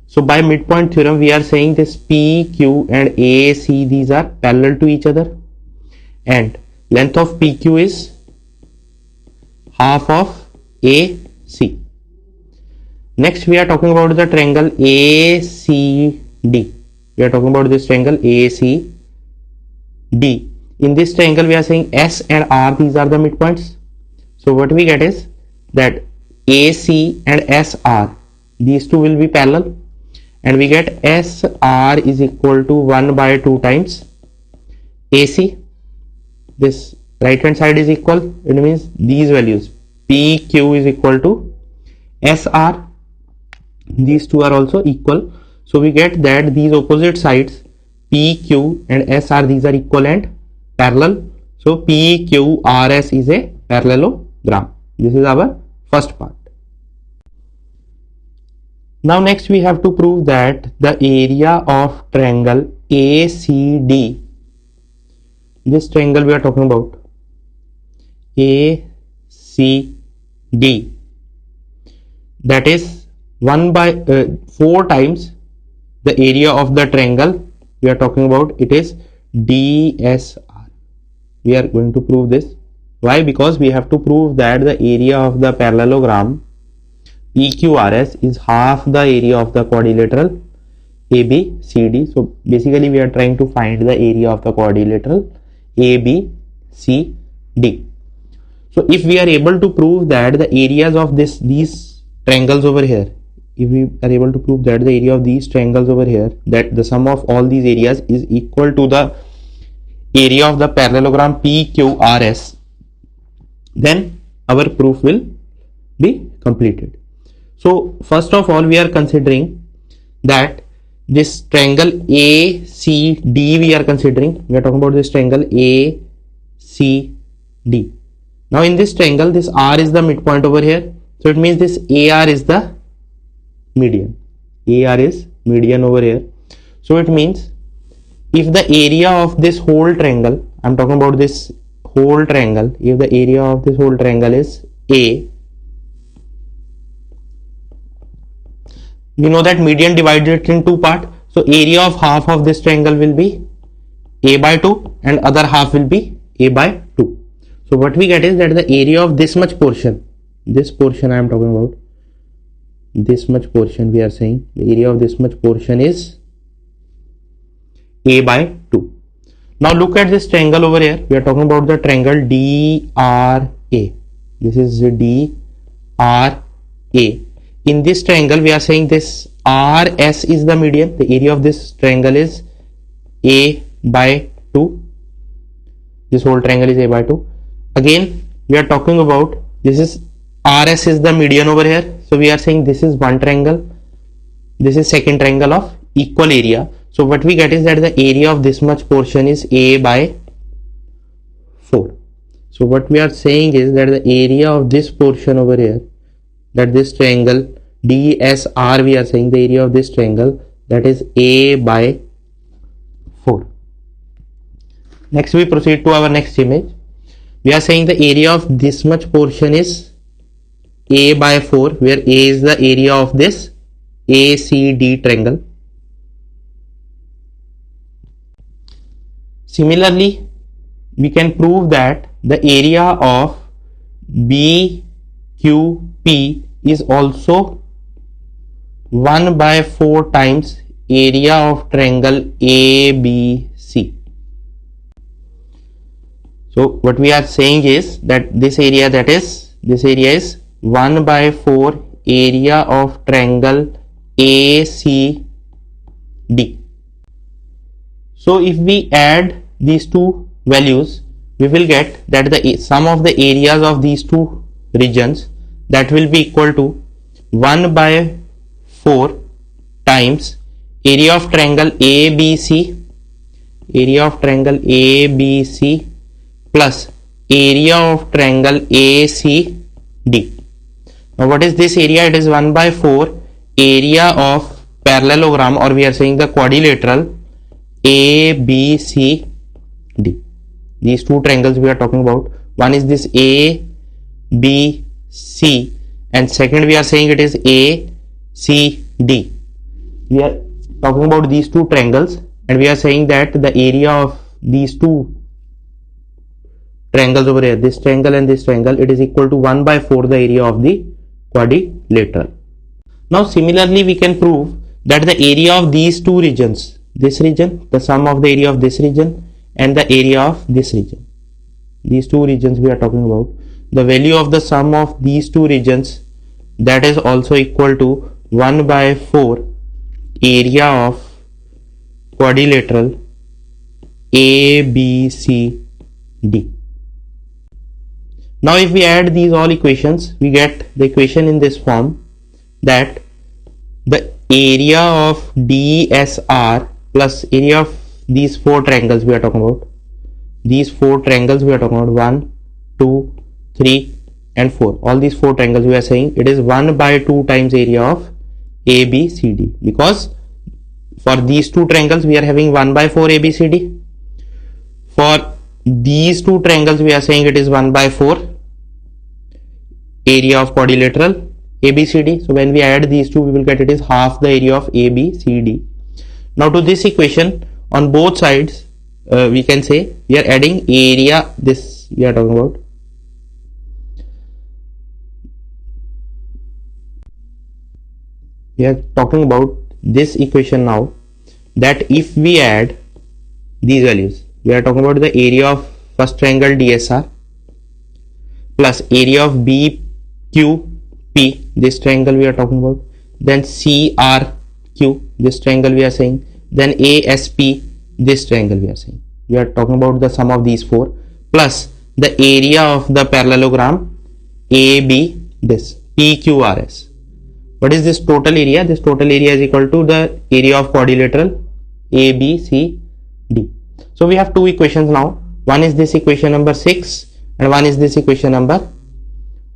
So by midpoint theorem, we are saying this PQ and AC, these are parallel to each other, and length of PQ is half of AC. Next we are talking about the triangle ACD. We are talking about this triangle ACD. In this triangle we are saying S and R, these are the midpoints. So what we get is that AC and SR, these two will be parallel, and we get SR is equal to 1 by 2 times AC. This right hand side is equal. It means these values PQ is equal to SR. These two are also equal. So we get that these opposite sides PQ and SR, these are equal and parallel. So PQRS is a parallelogram. This is our first part. Now next we have to prove that the area of triangle ACD, this triangle we are talking about, ACD, that is 4 times the area of the triangle we are talking about, it is DSR. We are going to prove this. Why? Because we have to prove that the area of the parallelogram PQRS is half the area of the quadrilateral ABCD. So basically we are trying to find the area of the quadrilateral ABCD. So if we are able to prove that the areas of these triangles over here, if we are able to prove that the area of these triangles over here, that the sum of all these areas is equal to the area of the parallelogram PQRS, then our proof will be completed. So first of all we are considering that this triangle ACD we are considering. We are talking about this triangle ACD. Now in this triangle, this R is the midpoint over here. So it means this AR is the median. AR is median over here. So it means if the area of this whole triangle, I am talking about this whole triangle, if the area of this whole triangle is A, we know that median divided it in 2 parts. So area of half of this triangle will be A by 2 and other half will be A by 2. So what we get is that the area of this much portion, this portion I am talking about, this much portion we are saying, the area of this much portion is A by 2. Now look at this triangle over here. We are talking about the triangle DRA. This is DRA. In this triangle we are saying this RS is the median. The area of this triangle is A by 2. This whole triangle is A by 2. Again we are talking about this is RS is the median over here. So we are saying this is one triangle, this is second triangle of equal area. So what we get is that the area of this much portion is A by 4. So what we are saying is that the area of this portion over here, that this triangle DSR, we are saying the area of this triangle, that is A by 4. Next we proceed to our next image. We are saying the area of this much portion is A by 4, where A is the area of this ACD triangle. Similarly, we can prove that the area of BQP is also 1 by 4 times area of triangle ABC. So what we are saying is that this area is 1 by 4 area of triangle ACD. So if we add these two values, we will get that the sum of the areas of these two regions, that will be equal to 1 by 4 times area of triangle ABC, plus area of triangle ACD. Now what is this area? It is 1 by 4 area of parallelogram, or we are saying the quadrilateral ABCD. These two triangles we are talking about, one is this ABC and second we are saying it is ACD. We are talking about these two triangles and we are saying that the area of these two triangles over here, this triangle and this triangle, it is equal to 1 by 4 the area of the quadrilateral. Now similarly we can prove that the area of these two regions, this region, the sum of the area of this region and the area of this region, these two regions we are talking about, the value of the sum of these two regions, that is also equal to 1 by 4 area of quadrilateral ABCD. Now if we add these all equations, we get the equation in this form, that the area of DSR plus area of these four triangles we are talking about, these four triangles we are talking about, 1, 2, 3 and 4. All these 4 triangles we are saying it is 1 by 2 times area of ABCD, because for these 2 triangles we are having 1 by 4 ABCD. For these 2 triangles we are saying it is 1 by 4 area of quadrilateral ABCD. So when we add these two, we will get it is half the area of ABCD. Now to this equation, on both sides we can say we are adding area, this we are talking about. We are talking about this equation now, that if we add these values, we are talking about the area of first triangle DSR plus area of BQP, this triangle we are talking about, then CRQ, this triangle we are saying, then ASP, this triangle we are saying. We are talking about the sum of these 4 plus the area of the parallelogram AB, this PQRS. What is this total area? This total area is equal to the area of quadrilateral ABCD. So we have 2 equations now. One is this equation number 6 and one is this equation number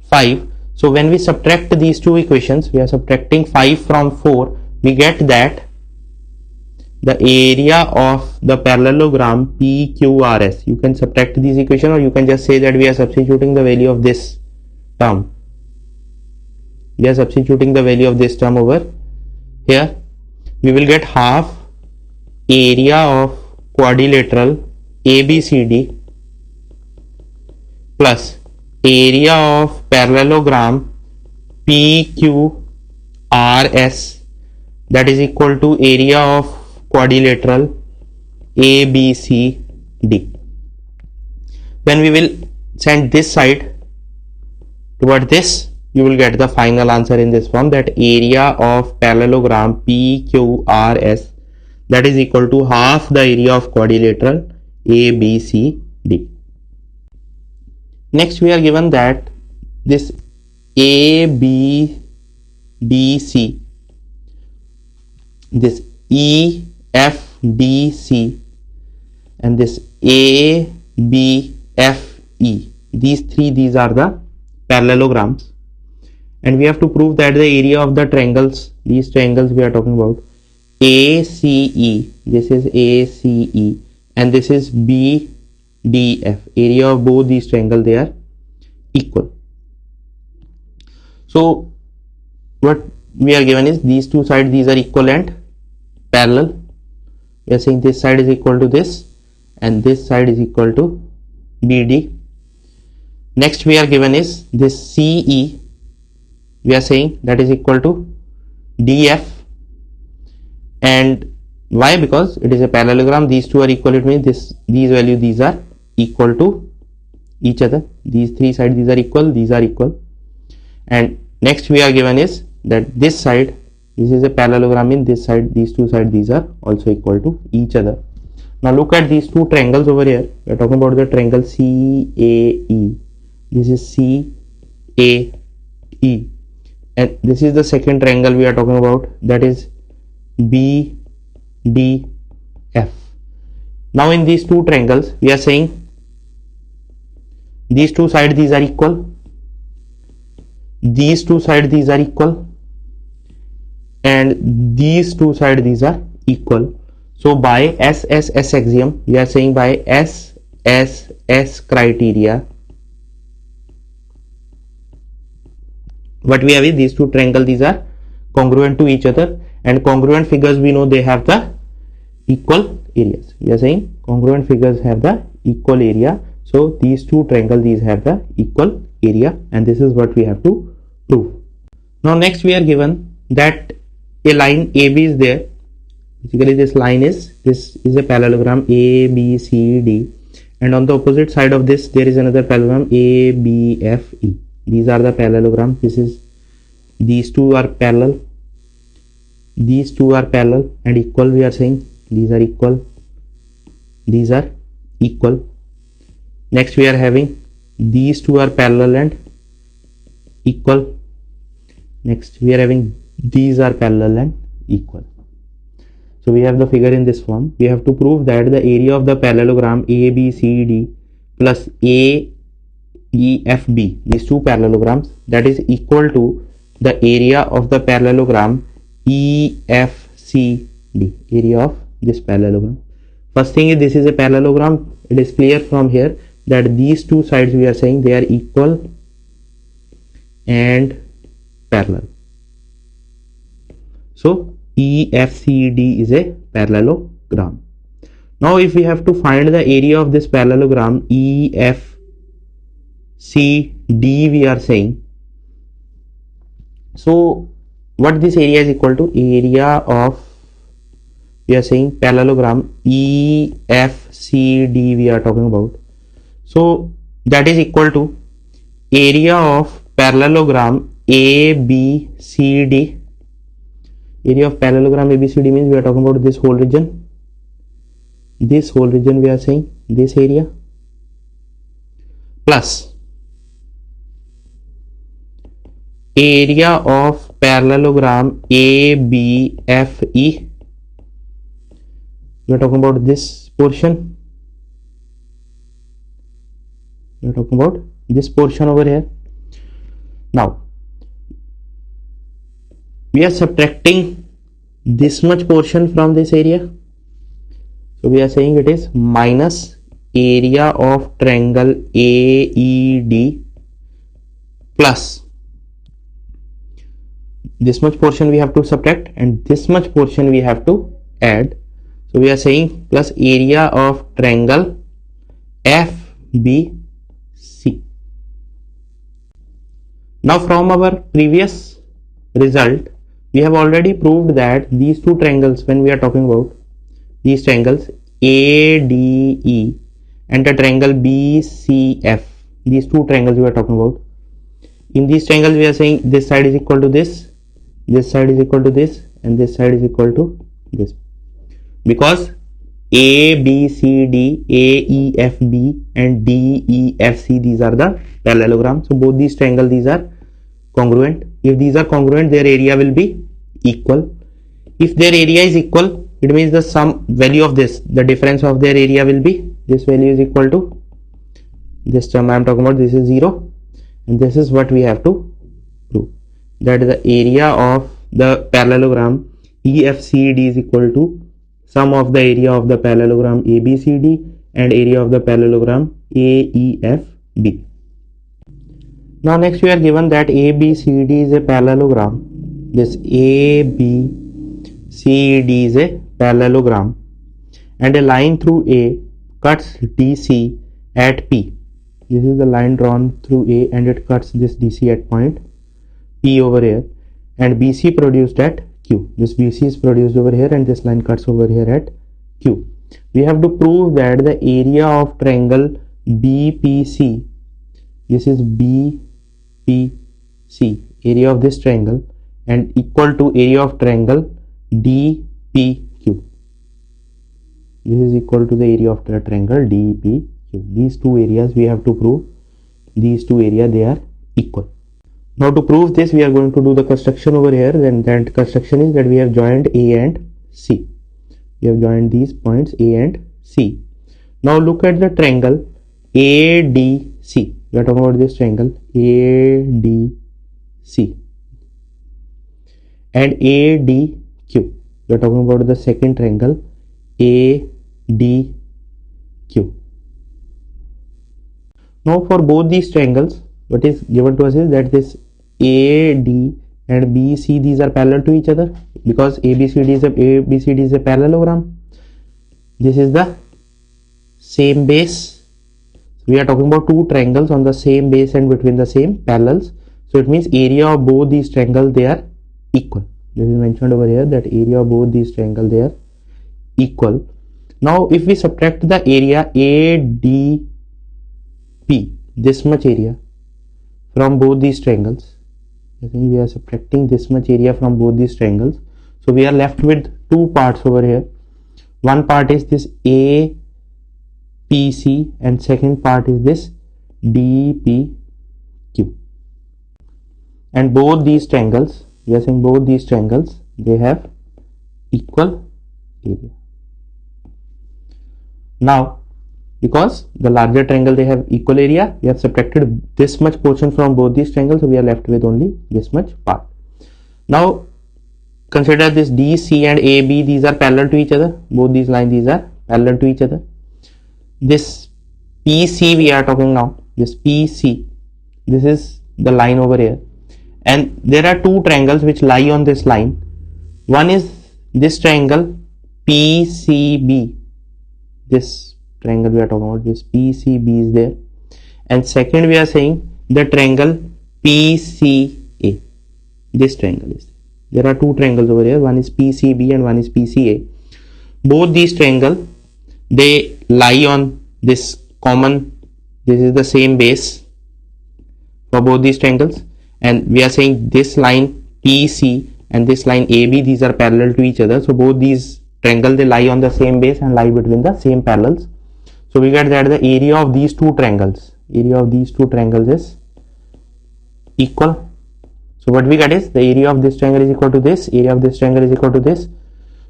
5. So when we subtract these 2 equations, we are subtracting 5 from 4, we get that the area of the parallelogram PQRS. You can subtract these equations, or you can just say that we are substituting the value of this term. We are substituting the value of this term over here. We will get half area of quadrilateral ABCD plus area of parallelogram PQRS, that is equal to area of quadrilateral ABCD. When we will send this side toward this, you will get the final answer in this form, that area of parallelogram PQRS, that is equal to half the area of quadrilateral ABCD. Next we are given that this ABDC, this EFDC and this ABFE, these are the parallelograms, and we have to prove that the area of the triangles, these triangles we are talking about, ACE, this is ACE and this is BDF, area of both these triangles, they are equal. So what we are given is these 2 sides, these are equal and parallel. We are saying this side is equal to this and this side is equal to BD. Next we are given is this CE, we are saying that is equal to DF. And why? Because it is a parallelogram, these 2 are equal, it means these values, these are equal to each other. These 3 sides, these are equal, these are equal. And next we are given is that this side, this is a parallelogram, in this side, these 2 sides, these are also equal to each other. Now look at these 2 triangles over here. We are talking about the triangle CAE. This is CAE. And this is the second triangle we are talking about, that is BDF. Now in these 2 triangles, we are saying these 2 sides, these are equal, these 2 sides, these are equal, and these 2 sides, these are equal. So by SSS axiom, we are saying by SSS criteria, what we have is these 2 triangles, these are congruent to each other, and congruent figures we know they have the equal areas. We are saying congruent figures have the equal area. So these 2 triangles, these have the equal area, and this is what we have to prove. Now next we are given that a line AB is there. Basically this line is a parallelogram ABCD, and on the opposite side of this there is another parallelogram ABFE. These are the parallelograms. These 2 are parallel, these 2 are parallel and equal. We are saying these are equal, these are equal. Next we are having these 2 are parallel and equal. Next we are having these are parallel and equal. So we have the figure in this form. We have to prove that the area of the parallelogram ABCD plus EFB, these two parallelograms, that is equal to the area of the parallelogram EFCD, area of this parallelogram. First thing is, this is a parallelogram. It is clear from here that these two sides we are saying they are equal and parallel. So EFCD is a parallelogram. Now if we have to find the area of this parallelogram EFCD, we are saying, so what this area is equal to, area of, we are saying parallelogram EFCD we are talking about. So that is equal to area of parallelogram ABCD. Area of parallelogram ABCD means we are talking about this whole region. This whole region we are saying, this area, plus area of parallelogram ABFE. We are talking about this portion. We are talking about this portion over here. Now we are subtracting this much portion from this area. So we are saying it is minus area of triangle AED plus this much portion we have to subtract and this much portion we have to add. So we are saying plus area of triangle FBC. Now from our previous result, we have already proved that these two triangles, when we are talking about these triangles ADE and the triangle BCF, these two triangles we are talking about, in these triangles we are saying this side is equal to this side is equal to this, and this side is equal to this, because ABCD, AEFB and DEFC, these are the parallelograms. So both these triangles, these are congruent. If these are congruent, their area will be equal. If their area is equal, it means the sum value of this, the difference of their area will be, this value is equal to this term I am talking about, this is 0, and this is what we have to prove, that the area of the parallelogram EFCD is equal to sum of the area of the parallelogram ABCD and area of the parallelogram AEFB. Now next we are given that ABCD is a parallelogram. This ABCD is a parallelogram and a line through A cuts DC at P. This is the line drawn through A and it cuts this DC at point P over here, and BC produced at Q. This BC is produced over here and this line cuts over here at Q. We have to prove that the area of triangle BPC, this is BPC, area of this triangle, and equal to area of triangle DPQ. This is equal to the area of the triangle DPQ. These two areas we have to prove, these two areas they are equal. Now to prove this, we are going to do the construction over here. Then that construction is that we have joined A and C. We have joined these points A and C. Now look at the triangle ADC. We are talking about this triangle ADC and ADQ. We are talking about the second triangle ADQ. Now for both these triangles, what is given to us is that this AD and BC, these are parallel to each other, because ABCD is a parallelogram. This is the same base. We are talking about two triangles on the same base and between the same parallels. So it means area of both these triangles, they are equal. This is mentioned over here that area of both these triangles, they are equal. Now if we subtract the area ADP, this much area from both these triangles, I think we are subtracting this much area from both these triangles. So we are left with two parts over here. One part is this APC and second part is this DPQ. And both these triangles, we are saying both these triangles, they have equal area. Now because the larger triangle they have equal area. We have subtracted this much portion from both these triangles, so we are left with only this much part. Now consider this DC and AB, these are parallel to each other. Both these lines, these are parallel to each other. This PC we are talking now, this PC, this is the line over here, and there are two triangles which lie on this line. One is this triangle PCB, this triangle we are talking about, this PCB is there, and second we are saying the triangle PCA, this triangle is there. Are two triangles over here, one is PCB and one is PCA. Both these triangles, they lie on this common, this is the same base for both these triangles, and we are saying this line PC and this line AB, these are parallel to each other. So both these triangles, they lie on the same base and lie between the same parallels. So we get that the area of these two triangles, is equal. So what we get is the area of this triangle is equal to this, area of this triangle is equal to this.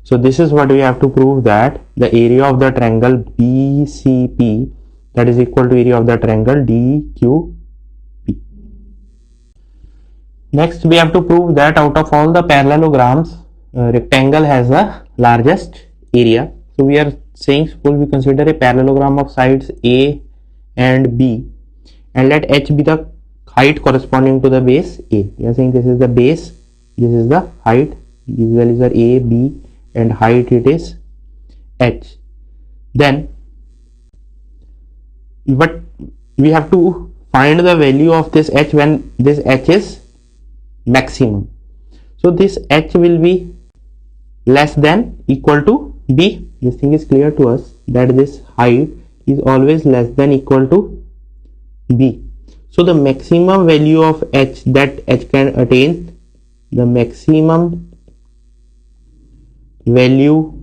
So this is what we have to prove, that the area of the triangle BCP, that is equal to area of the triangle DQP. Next we have to prove that out of all the parallelograms, rectangle has the largest area. So we are saying, suppose we consider a parallelogram of sides A and B, and let H be the height corresponding to the base A. We are saying this is the base, this is the height, these values are A, B, and height it is H. Then but we have to find the value of this H when this H is maximum. So this H will be less than equal to B. This thing is clear to us, that this height is always less than equal to B. So the maximum value of H that H can attain, the maximum value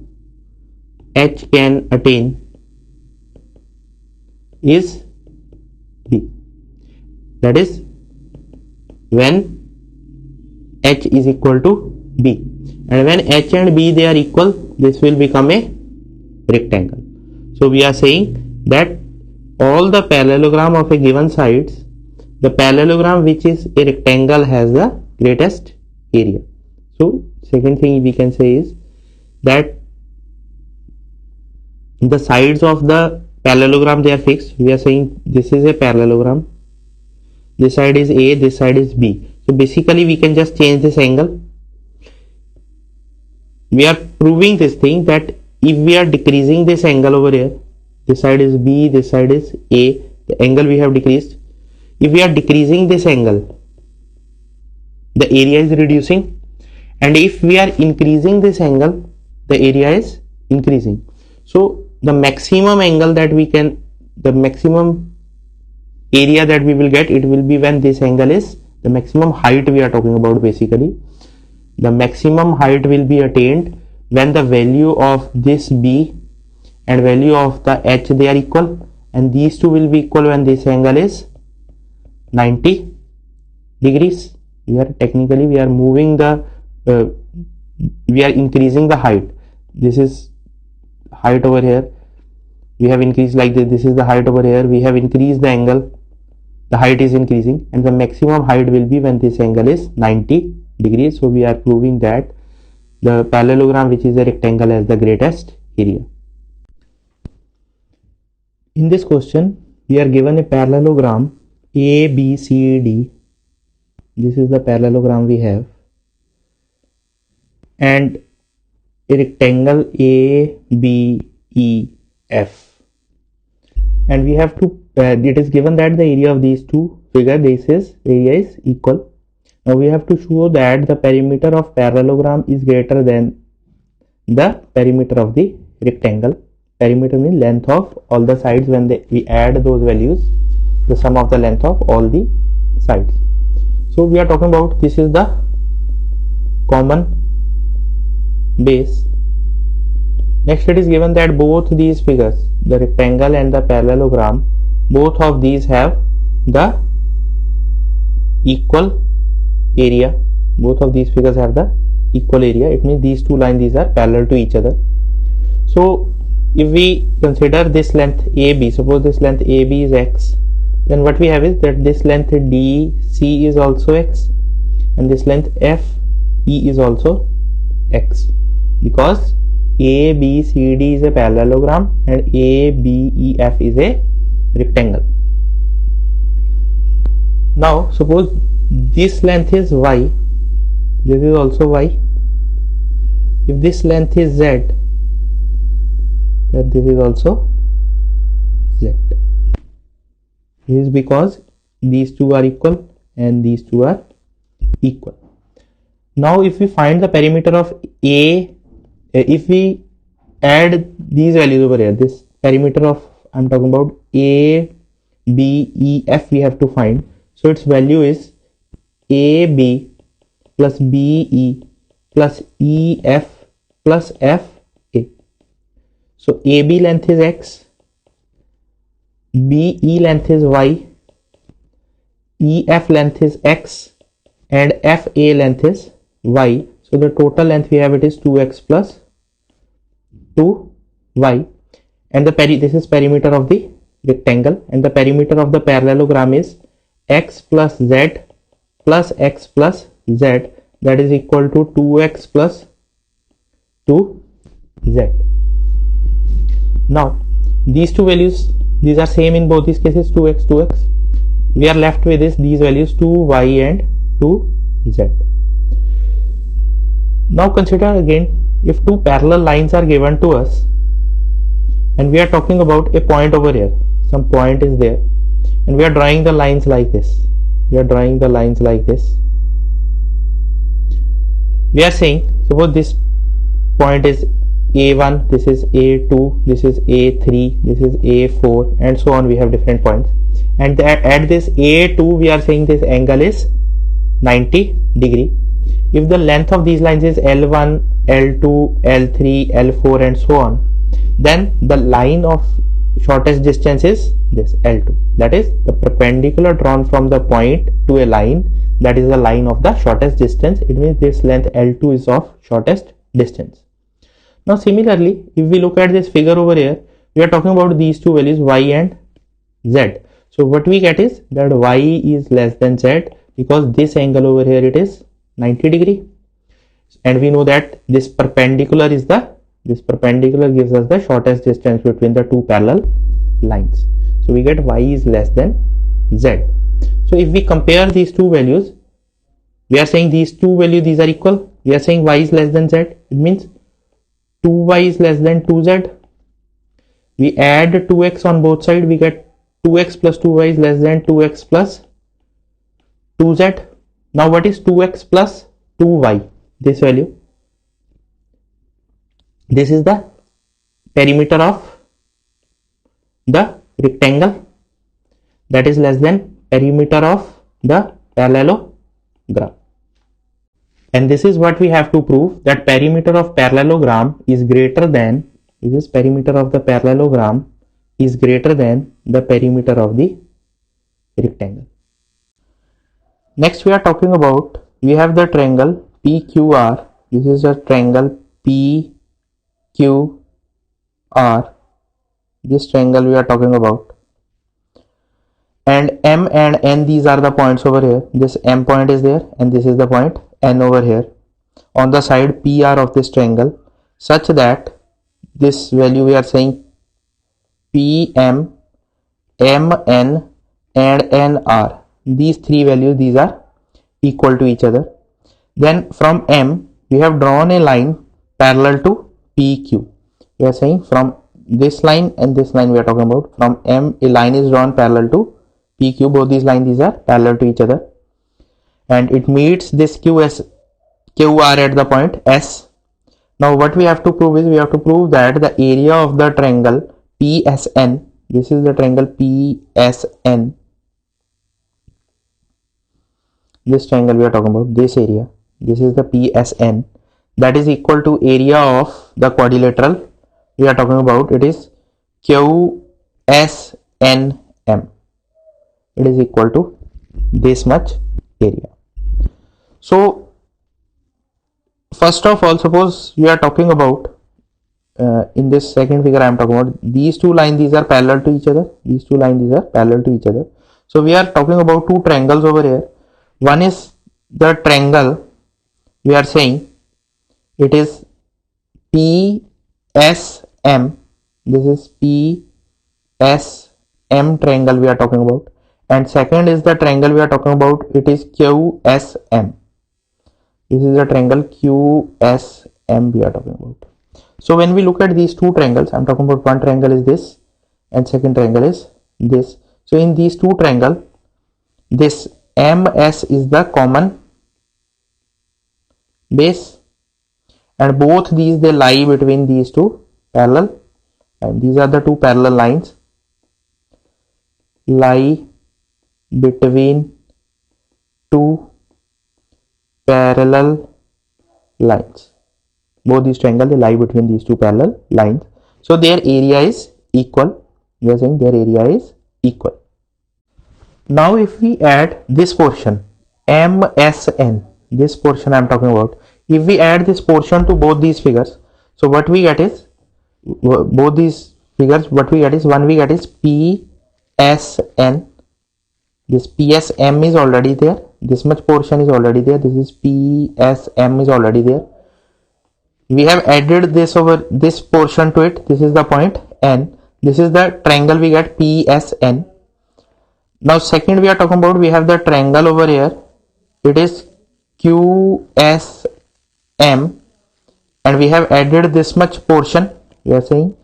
H can attain is B. That is when H is equal to B, and when H and B they are equal, this will become a rectangle. So we are saying that all the parallelogram of a given sides, the parallelogram which is a rectangle has the greatest area. So second thing we can say is that the sides of the parallelogram, they are fixed. We are saying this is a parallelogram, this side is A, this side is B. So basically we can just change this angle. We are proving this thing that if we are decreasing this angle over here, this side is B, this side is A, the angle we have decreased. If we are decreasing this angle, the area is reducing, and if we are increasing this angle, the area is increasing. So the maximum angle that we can, the maximum area that we will get, it will be when this angle is, the maximum height we are talking about basically. The maximum height will be attained when the value of this B and value of the H, they are equal, and these two will be equal when this angle is 90 degrees. We are technically, we are moving the we are increasing the height. This is height over here, we have increased like this. This is the height over here, we have increased the angle, the height is increasing, and the maximum height will be when this angle is 90 degrees. So we are proving that the parallelogram which is a rectangle has the greatest area. In this question we are given a parallelogram A, B, C, D. This is the parallelogram we have, and a rectangle A, B, E, F, and we have to it is given that the area of these two figure, this is area is equal. Now we have to show that the perimeter of parallelogram is greater than the perimeter of the rectangle. Perimeter means length of all the sides. When we add those values, the sum of the length of all the sides. So we are talking about, this is the common base. Next it is given that both these figures, the rectangle and the parallelogram, both of these have the equal area. Both of these figures have the equal area. It means these two lines, these are parallel to each other. So if we consider this length AB, suppose this length AB is x, then what we have is that this length DC is also x and this length FE is also x, because ABCD is a parallelogram and ABEF is a rectangle. Now suppose this length is y, this is also y. If this length is z, then this is also z. This is because these two are equal and these two are equal. Now if we find the perimeter of A, if we add these values over here, this perimeter of, I'm talking about A, B, E, F, we have to find. So its value is AB plus BE plus EF plus FA. So AB length is x, BE length is y, EF length is x and FA length is y. So the total length we have, it is 2x plus 2y, and the this is perimeter of the rectangle, and the perimeter of the parallelogram is x plus z plus x plus z, that is equal to 2x plus 2z. Now these two values, these are same in both these cases, 2x 2x. We are left with these values 2y and 2z. Now consider again, if two parallel lines are given to us and we are talking about a point over here, some point is there, and we are drawing the lines like this. We are drawing the lines like this. We are saying, suppose this point is A1, this is A2, this is A3, this is A4, and so on. We have different points, and at this A2 we are saying this angle is 90 degree. If the length of these lines is L1, L2, L3, L4 and so on, then the line of shortest distance is this L2, that is the perpendicular drawn from the point to a line, that is the line of the shortest distance. It means this length L2 is of shortest distance. Now similarly, if we look at this figure over here, we are talking about these two values y and z. So what we get is that y is less than z, because this angle over here, it is 90 degree, and we know that this perpendicular is this perpendicular gives us the shortest distance between the two parallel lines. So we get y is less than z. So if we compare these two values, we are saying these two values, these are equal. We are saying y is less than z. It means 2y is less than 2z. We add 2x on both sides, we get 2x plus 2y is less than 2x plus 2z. Now what is 2x plus 2y? This value. This is the perimeter of the rectangle, that is less than perimeter of the parallelogram. And this is what we have to prove, that perimeter of parallelogram is greater than, this is perimeter of the parallelogram is greater than the perimeter of the rectangle. Next we are talking about, we have the triangle PQR. This is a triangle PQR. This triangle we are talking about, and M and N, these are the points over here. This M point is there and this is the point N over here on the side PR of this triangle, such that this value we are saying PM, MN and NR, these three values, these are equal to each other. Then from M we have drawn a line parallel to PQ. We are saying from this line and this line we are talking about, from M a line is drawn parallel to PQ. Both these lines, these are parallel to each other, and it meets this QR at the point S. Now what we have to prove is, we have to prove that the area of the triangle PSN, this is the triangle PSN, this triangle we are talking about, this area, this is the PSN, that is equal to area of the quadrilateral we are talking about, it is QSNM. It is equal to this much area. So first of all, suppose we are talking about in this second figure I am talking about these two lines, these are parallel to each other, these two lines, these are parallel to each other. So we are talking about two triangles over here. One is the triangle, we are saying it is PSM, this is PSM triangle we are talking about, and second is the triangle we are talking about, it is QSM. This is the triangle QSM we are talking about. So when we look at these two triangles, I'm talking about one triangle is this and second triangle is this. So in these two triangles, this MS is the common base, and both these they lie between these two parallel, and these are the two parallel lines lie between two parallel lines. Both these triangles they lie between these two parallel lines, so their area is equal. We are saying their area is equal. Now if we add this portion MSN, this portion I am talking about, if we add this portion to both these figures, so what we get is both these figures, what we get is one we get is PSN. This PSM is already there, this much portion is already there, this is PSM is already there. We have added this over this portion to it, this is the point N, this is the triangle we get PSN. Now second we are talking about, we have the triangle over here, it is QSM, and we have added this much portion. We are saying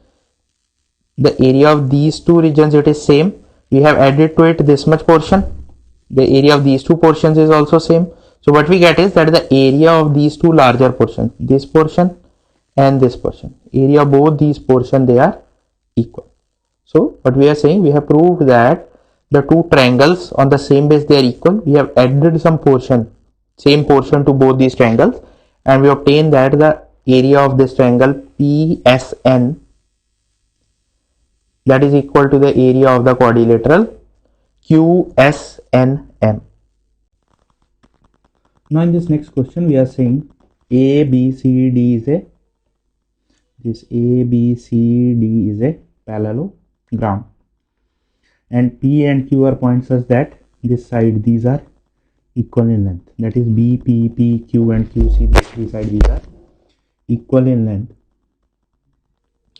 the area of these two regions it is same, we have added to it this much portion, the area of these two portions is also same. So what we get is that the area of these two larger portions, this portion and this portion, area of both these portions they are equal. So what we are saying, we have proved that the two triangles on the same base they are equal. We have added some portion, same portion to both these triangles, and we obtain that the area of this triangle PSN that is equal to the area of the quadrilateral QSNM. Now in this next question we are saying ABCD is a parallelogram, and P and Q are points such that this side these are equal in length, that is B, P, P, Q and QC, these three sides these are equal in length.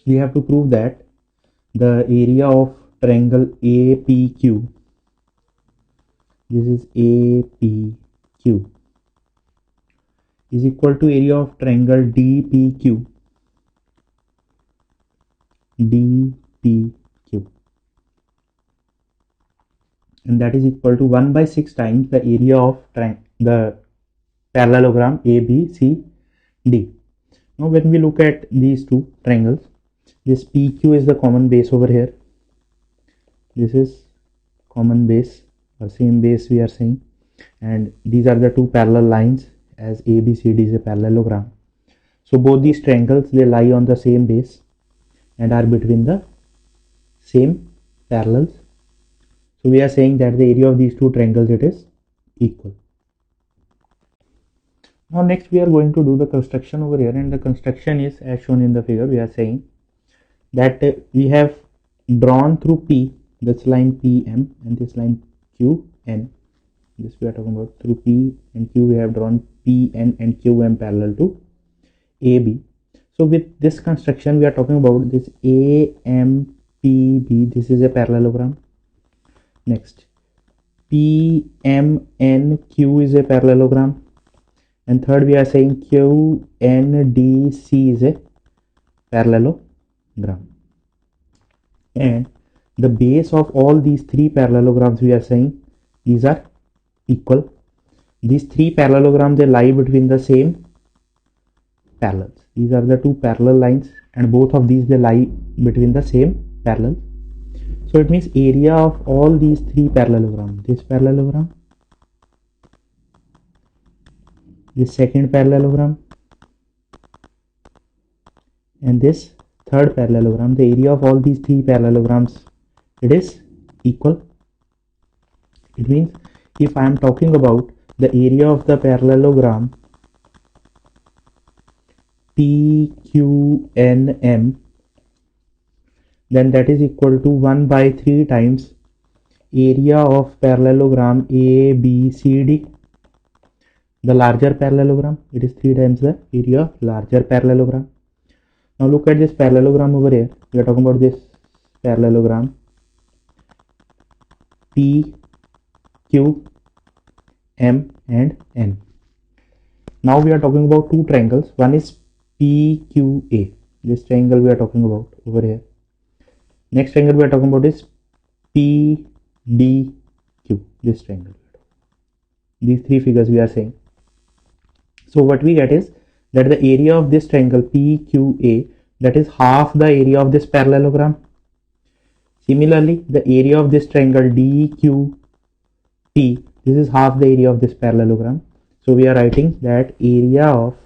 We have to prove that the area of triangle APQ, this is APQ, is equal to area of triangle DPQ, and that is equal to 1/6 times the area of the parallelogram ABCD. Now when we look at these two triangles, this PQ is the common base over here, this is common base or same base we are saying, and these are the two parallel lines as ABCD is a parallelogram. So both these triangles they lie on the same base and are between the same parallels. So we are saying that the area of these two triangles it is equal. Now next we are going to do the construction over here, and the construction is as shown in the figure. We are saying that we have drawn through P, this line PM and this line QN, this we are talking about, through P and Q we have drawn PN and QM parallel to AB. So with this construction we are talking about this AMPB, this is a parallelogram. Next PMNQ is a parallelogram, and third we are saying QNDC is a parallelogram, and the base of all these three parallelograms we are saying these are equal. These three parallelograms they lie between the same parallels. These are the two parallel lines, and both of these they lie between the same parallel. So it means area of all these three parallelograms, this parallelogram, this second parallelogram, and this third parallelogram, the area of all these three parallelograms it is equal. It means if I am talking about the area of the parallelogram PQNM, then that is equal to 1 by 3 times area of parallelogram ABCD. The larger parallelogram, it is 3 times the area of larger parallelogram. Now look at this parallelogram over here. We are talking about this parallelogram P, Q, M and N. Now we are talking about two triangles. One is PQA. This triangle we are talking about over here. Next triangle we are talking about is PDQ. This triangle. These three figures we are saying. So what we get is that the area of this triangle PQA, that is half the area of this parallelogram. Similarly, the area of this triangle DQT, this is half the area of this parallelogram. So we are writing that area of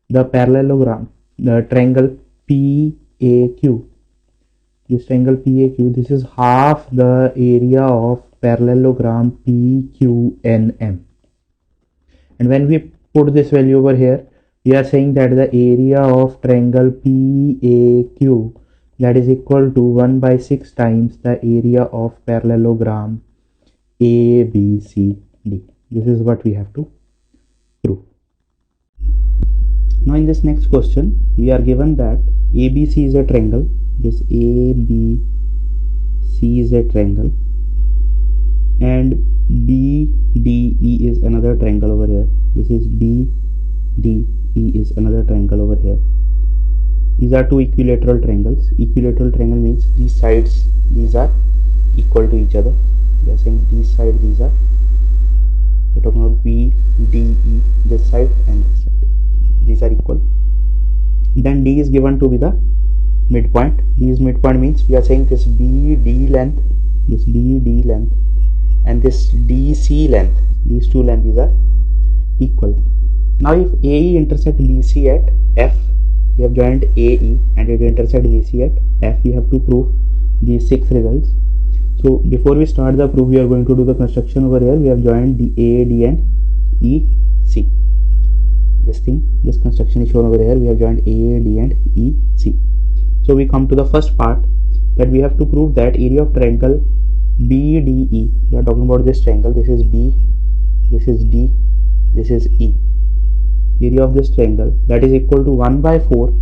the parallelogram, the triangle PAQ, this triangle PAQ, this is half the area of parallelogram PQNM. And when we put this value over here, we are saying that the area of triangle PAQ, that is equal to 1 by 6 times the area of parallelogram ABCD. This is what we have to prove. Now in this next question, we are given that ABC is a triangle. This ABC is a triangle, and BDE is another triangle over here. This is BDE is another triangle over here. These are two equilateral triangles. Equilateral triangle means these sides, these are equal to each other. We are saying these sides, these are, we're talking about BDE, this side and this side, these are equal. Then D is given to be the midpoint. D is midpoint means we are saying this BD length, this BD length and this DC length, these two lengths, these are equal. Now if AE intersect BC at F, we have joined AE and it intersect BC at F, we have to prove these 6 results. So before we start the proof, we are going to do the construction over here. We have joined the AD and EC. This construction is shown over here. We have joined AD and EC. So we come to the first part, that we have to prove that area of triangle BDE, we are talking about this triangle, this is B, this is D, this is E. Area of this triangle, that is equal to 1 by 4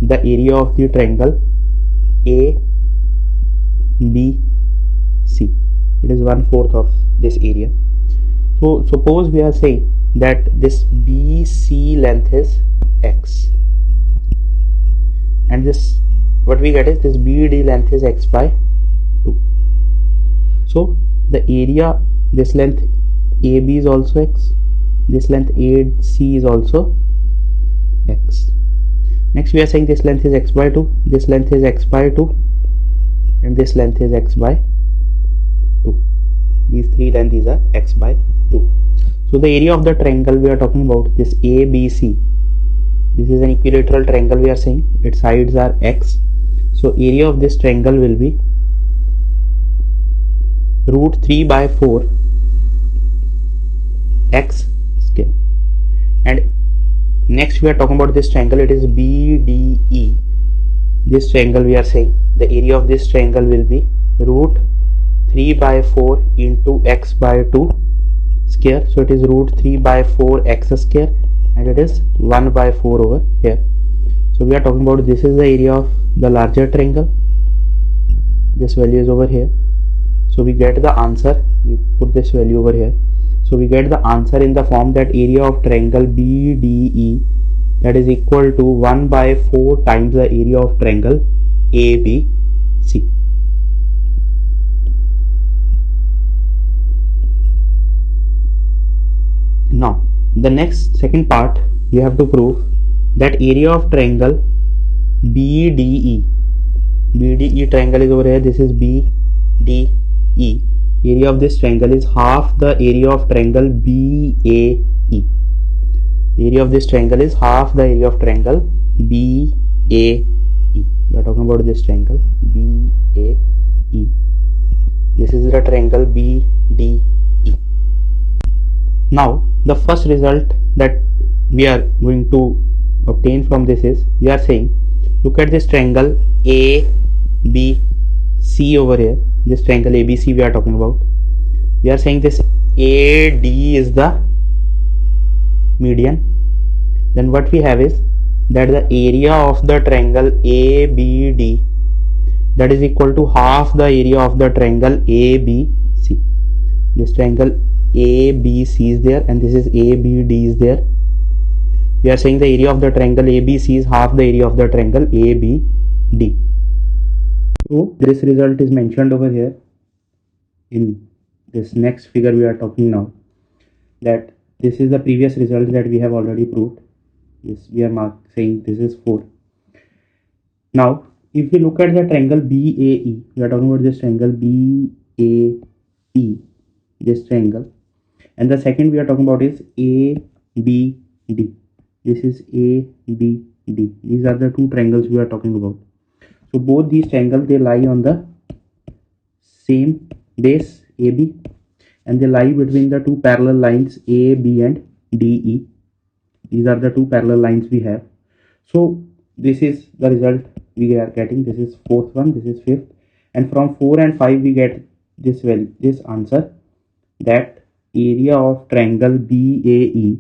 the area of the triangle ABC. It is 1/4 of this area. So suppose we are saying that this BC length is X, and this, what we get is this BD length is X by 2. So the area, this length AB is also X, this length AC is also X. Next we are saying this length is X by 2, this length is X by 2 and this length is X by 2. These three lengths, these are X by 2. So the area of the triangle we are talking about, this ABC, this is an equilateral triangle we are saying, its sides are X. So area of this triangle will be root 3 by 4 X square. And next we are talking about this triangle, it is BDE. This triangle we are saying the area of this triangle will be root 3 by 4 into X by 2 square. So it is root 3 by 4 X square and it is 1 by 4 over here. So we are talking about, this is the area of the larger triangle, this value is over here. So we get the answer, we put this value over here. So we get the answer in the form that area of triangle BDE, that is equal to 1 by 4 times the area of triangle ABC. Now the second part, we have to prove that area of triangle BDE, BDE triangle is over here, this is BDE. Area of this triangle is half the area of triangle BAE. The area of this triangle is half the area of triangle BAE. We are talking about this triangle BAE. This is the triangle BDE. Now the first result that we are going to obtain from this is, we are saying, look at this triangle ABC over here. This triangle ABC we are talking about. We are saying this AD is the median. Then what we have is that the area of the triangle ABD, that is equal to half the area of the triangle ABC. This triangle ABC is there and this is ABD is there. We are saying the area of the triangle ABC is half the area of the triangle ABD. So this result is mentioned over here in this next figure we are talking now, that this is the previous result that we have already proved. This we are saying this is 4. Now if we look at the triangle BAE, we are talking about this triangle BAE, this triangle, and the second we are talking about is ABD. This is ABD. These are the two triangles we are talking about. So both these triangles, they lie on the same base AB and they lie between the two parallel lines AB and DE. These are the two parallel lines we have. So this is the result we are getting. This is fourth one, this is fifth, and from 4 and 5 we get this value, this answer, that area of triangle BAE,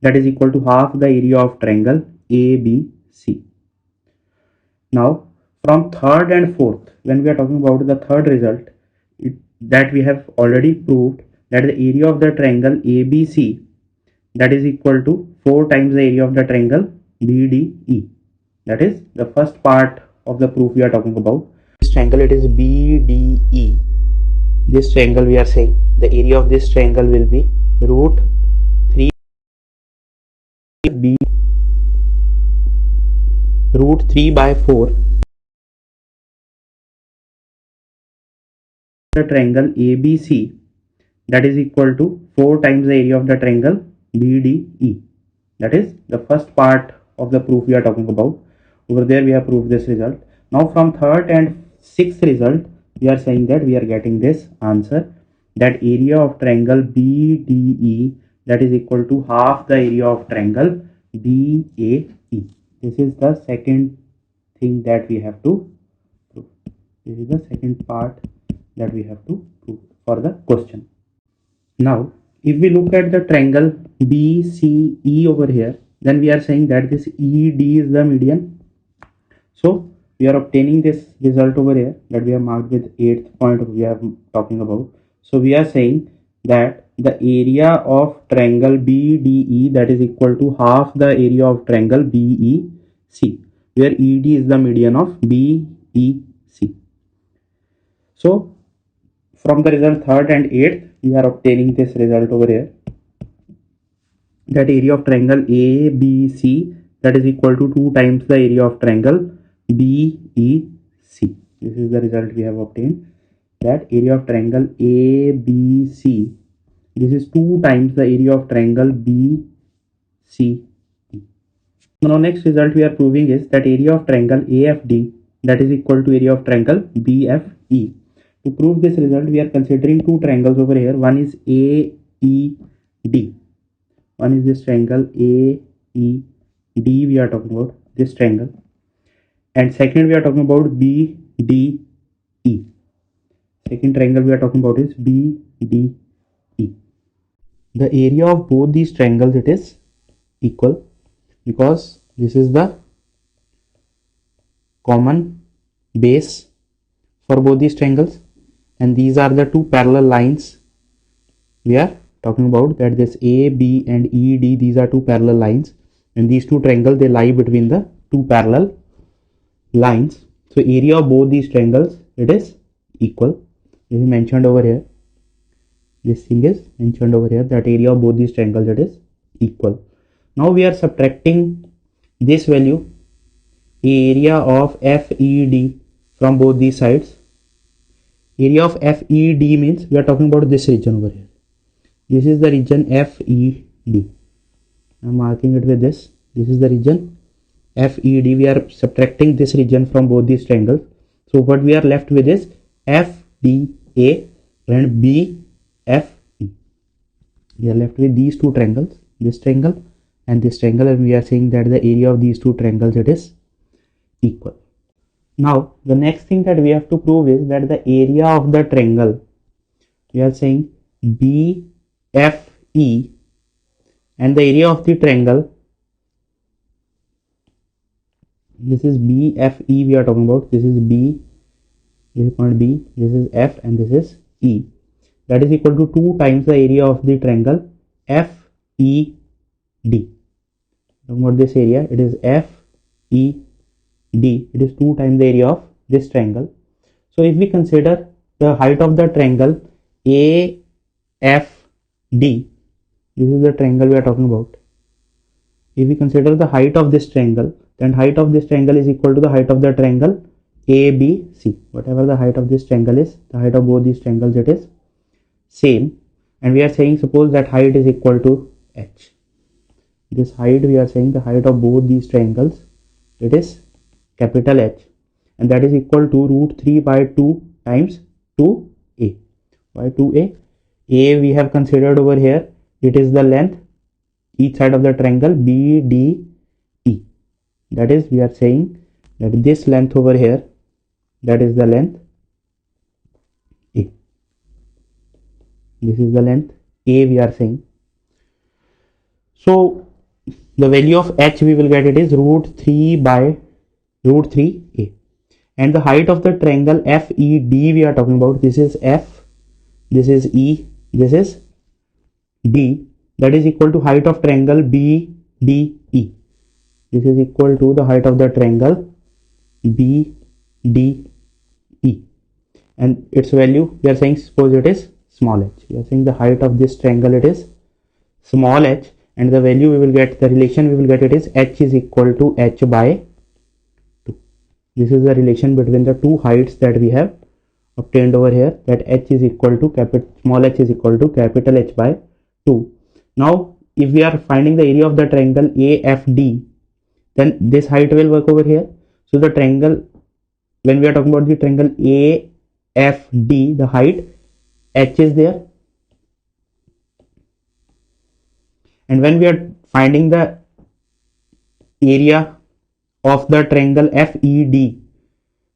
that is equal to half the area of triangle ABC. Now from third and fourth, when we are talking about the third result, that we have already proved that the area of the triangle ABC, that is equal to 4 times the area of the triangle BDE. That is the first part of the proof we are talking about. This triangle, it is BDE. This triangle we are saying the area of this triangle will be root 3 b root 3 by 4 the triangle ABC, that is equal to 4 times the area of the triangle BDE. That is the first part of the proof we are talking about. Over there we have proved this result. Now from third and sixth result, we are saying that we are getting this answer, that area of triangle BDE, that is equal to half the area of triangle BAE. This is the second thing that we have to prove. This is the second part that we have to prove for the question. Now if we look at the triangle BCE over here, then we are saying that this ED is the median. So we are obtaining this result over here that we have marked with 8th point we are talking about. So we are saying that the area of triangle BDE, that is equal to half the area of triangle BEC, where ED is the median of BEC. So from the result third and 8th, we are obtaining this result over here, that area of triangle ABC, that is equal to 2 times the area of triangle BEC. This is the result we have obtained, that area of triangle ABC, this is 2 times the area of triangle BCE. Now next result we are proving is that area of triangle AFD, that is equal to area of triangle BFE. To prove this result, we are considering two triangles over here. One is AED. One is this triangle AED. We are talking about this triangle. And second, we are talking about BDE. Second triangle we are talking about is BDE. The area of both these triangles, it is equal, because this is the common base for both these triangles, and these are the two parallel lines we are talking about, that this AB and ED, these are two parallel lines, and these two triangles, they lie between the two parallel lines. So area of both these triangles, it is equal. This is mentioned over here. This thing is mentioned over here, that area of both these triangles, it is equal. Now we are subtracting this value, area of FED, from both these sides. Area of FED means we are talking about this region over here. This is the region FED. I am marking it with this. This is the region FED. We are subtracting this region from both these triangles. So what we are left with is FDA and BFE. We are left with these two triangles, this triangle and this triangle, and we are saying that the area of these two triangles, it is equal. Now the next thing that we have to prove is that the area of the triangle, we are saying BFE, and the area of the triangle, this is BFE we are talking about, this is B, this is point B, this is F, and this is E, that is equal to 2 times the area of the triangle FED. Talking about this area, it is FED, it is 2 times the area of this triangle. So if we consider the height of the triangle AFD, this is the triangle we are talking about. If we consider the height of this triangle, then height of this triangle is equal to the height of the triangle ABC. Whatever the height of this triangle is, the height of both these triangles, it is same. And we are saying, suppose that height is equal to H. This height, we are saying the height of both these triangles, it is capital H, and that is equal to root 3 by 2 times 2a. Why 2a? A we have considered over here, it is the length each side of the triangle BDE. That is, we are saying that this length over here, that is the length A. This is the length A we are saying. So the value of H we will get, it is root 3 by root 3a. And the height of the triangle FED we are talking about, this is F, this is E, this is D, that is equal to height of triangle BDE. This is equal to the height of the triangle BDE, and its value, we are saying, suppose it is small h. We are saying the height of this triangle, it is small h, and the value we will get, the relation we will get, it is h is equal to h by 2. This is the relation between the two heights that we have obtained over here, that h is equal to small h is equal to capital H by 2. Now if we are finding the area of the triangle AFD, then this height will work over here. So the triangle, when we are talking about the triangle AFD, the height h is there, and when we are finding the area of the triangle FED,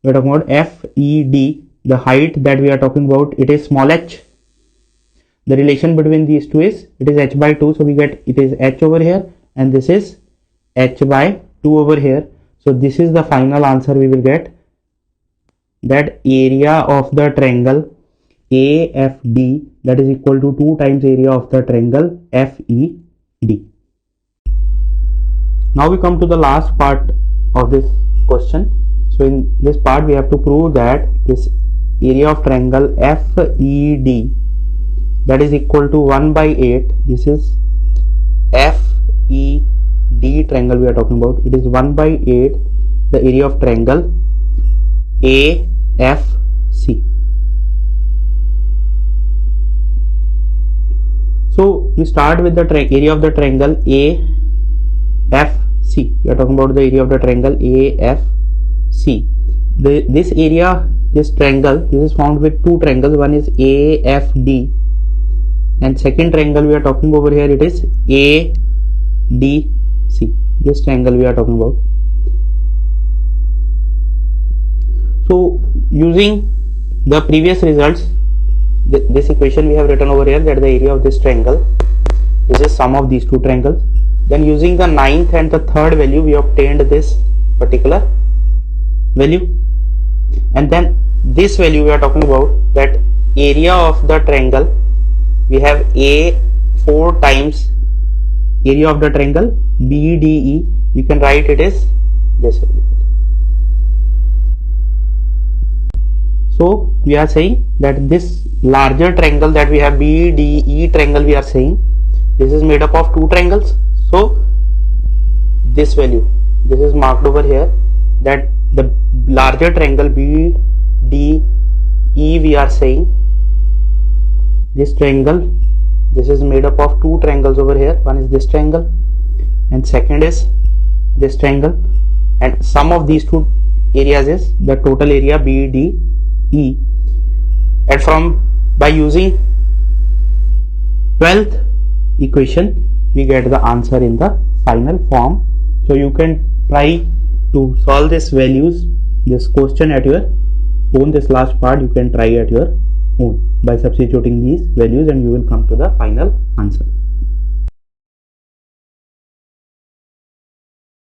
we are talking about FED, the height that we are talking about, it is small h. The relation between these two is, it is h by 2, so we get, it is h over here, and this is h by 2 over here. So this is the final answer we will get, that area of the triangle AFD, that is equal to 2 times area of the triangle FED. Now we come to the last part of this question. So in this part we have to prove that this area of triangle FED, that is equal to 1 by 8. This is FED triangle we are talking about. It is 1 by 8 the area of triangle AFC. So we start with the area of the triangle AFC. We are talking about the area of the triangle AFC. This area, this triangle, this is found with two triangles. One is AFD, and second triangle we are talking over here, it is ADC. This triangle we are talking about. So using the previous results, this equation we have written over here, that the area of this triangle, this is sum of these two triangles. Then using the 9th and the 3rd value, we obtained this particular value, and then this value we are talking about, that area of the triangle, we have A 4 times area of the triangle BDE. We can write it as this value. So we are saying that this larger triangle that we have, BDE triangle, we are saying this is made up of two triangles. So this value, this is marked over here, that the larger triangle BDE, we are saying this triangle, this is made up of two triangles over here. One is this triangle and second is this triangle, and sum of these two areas is the total area BDE. And by using 12th equation, we get the answer in the final form. So you can try to solve this question at your own. This last part you can try at your own by substituting these values, and you will come to the final answer.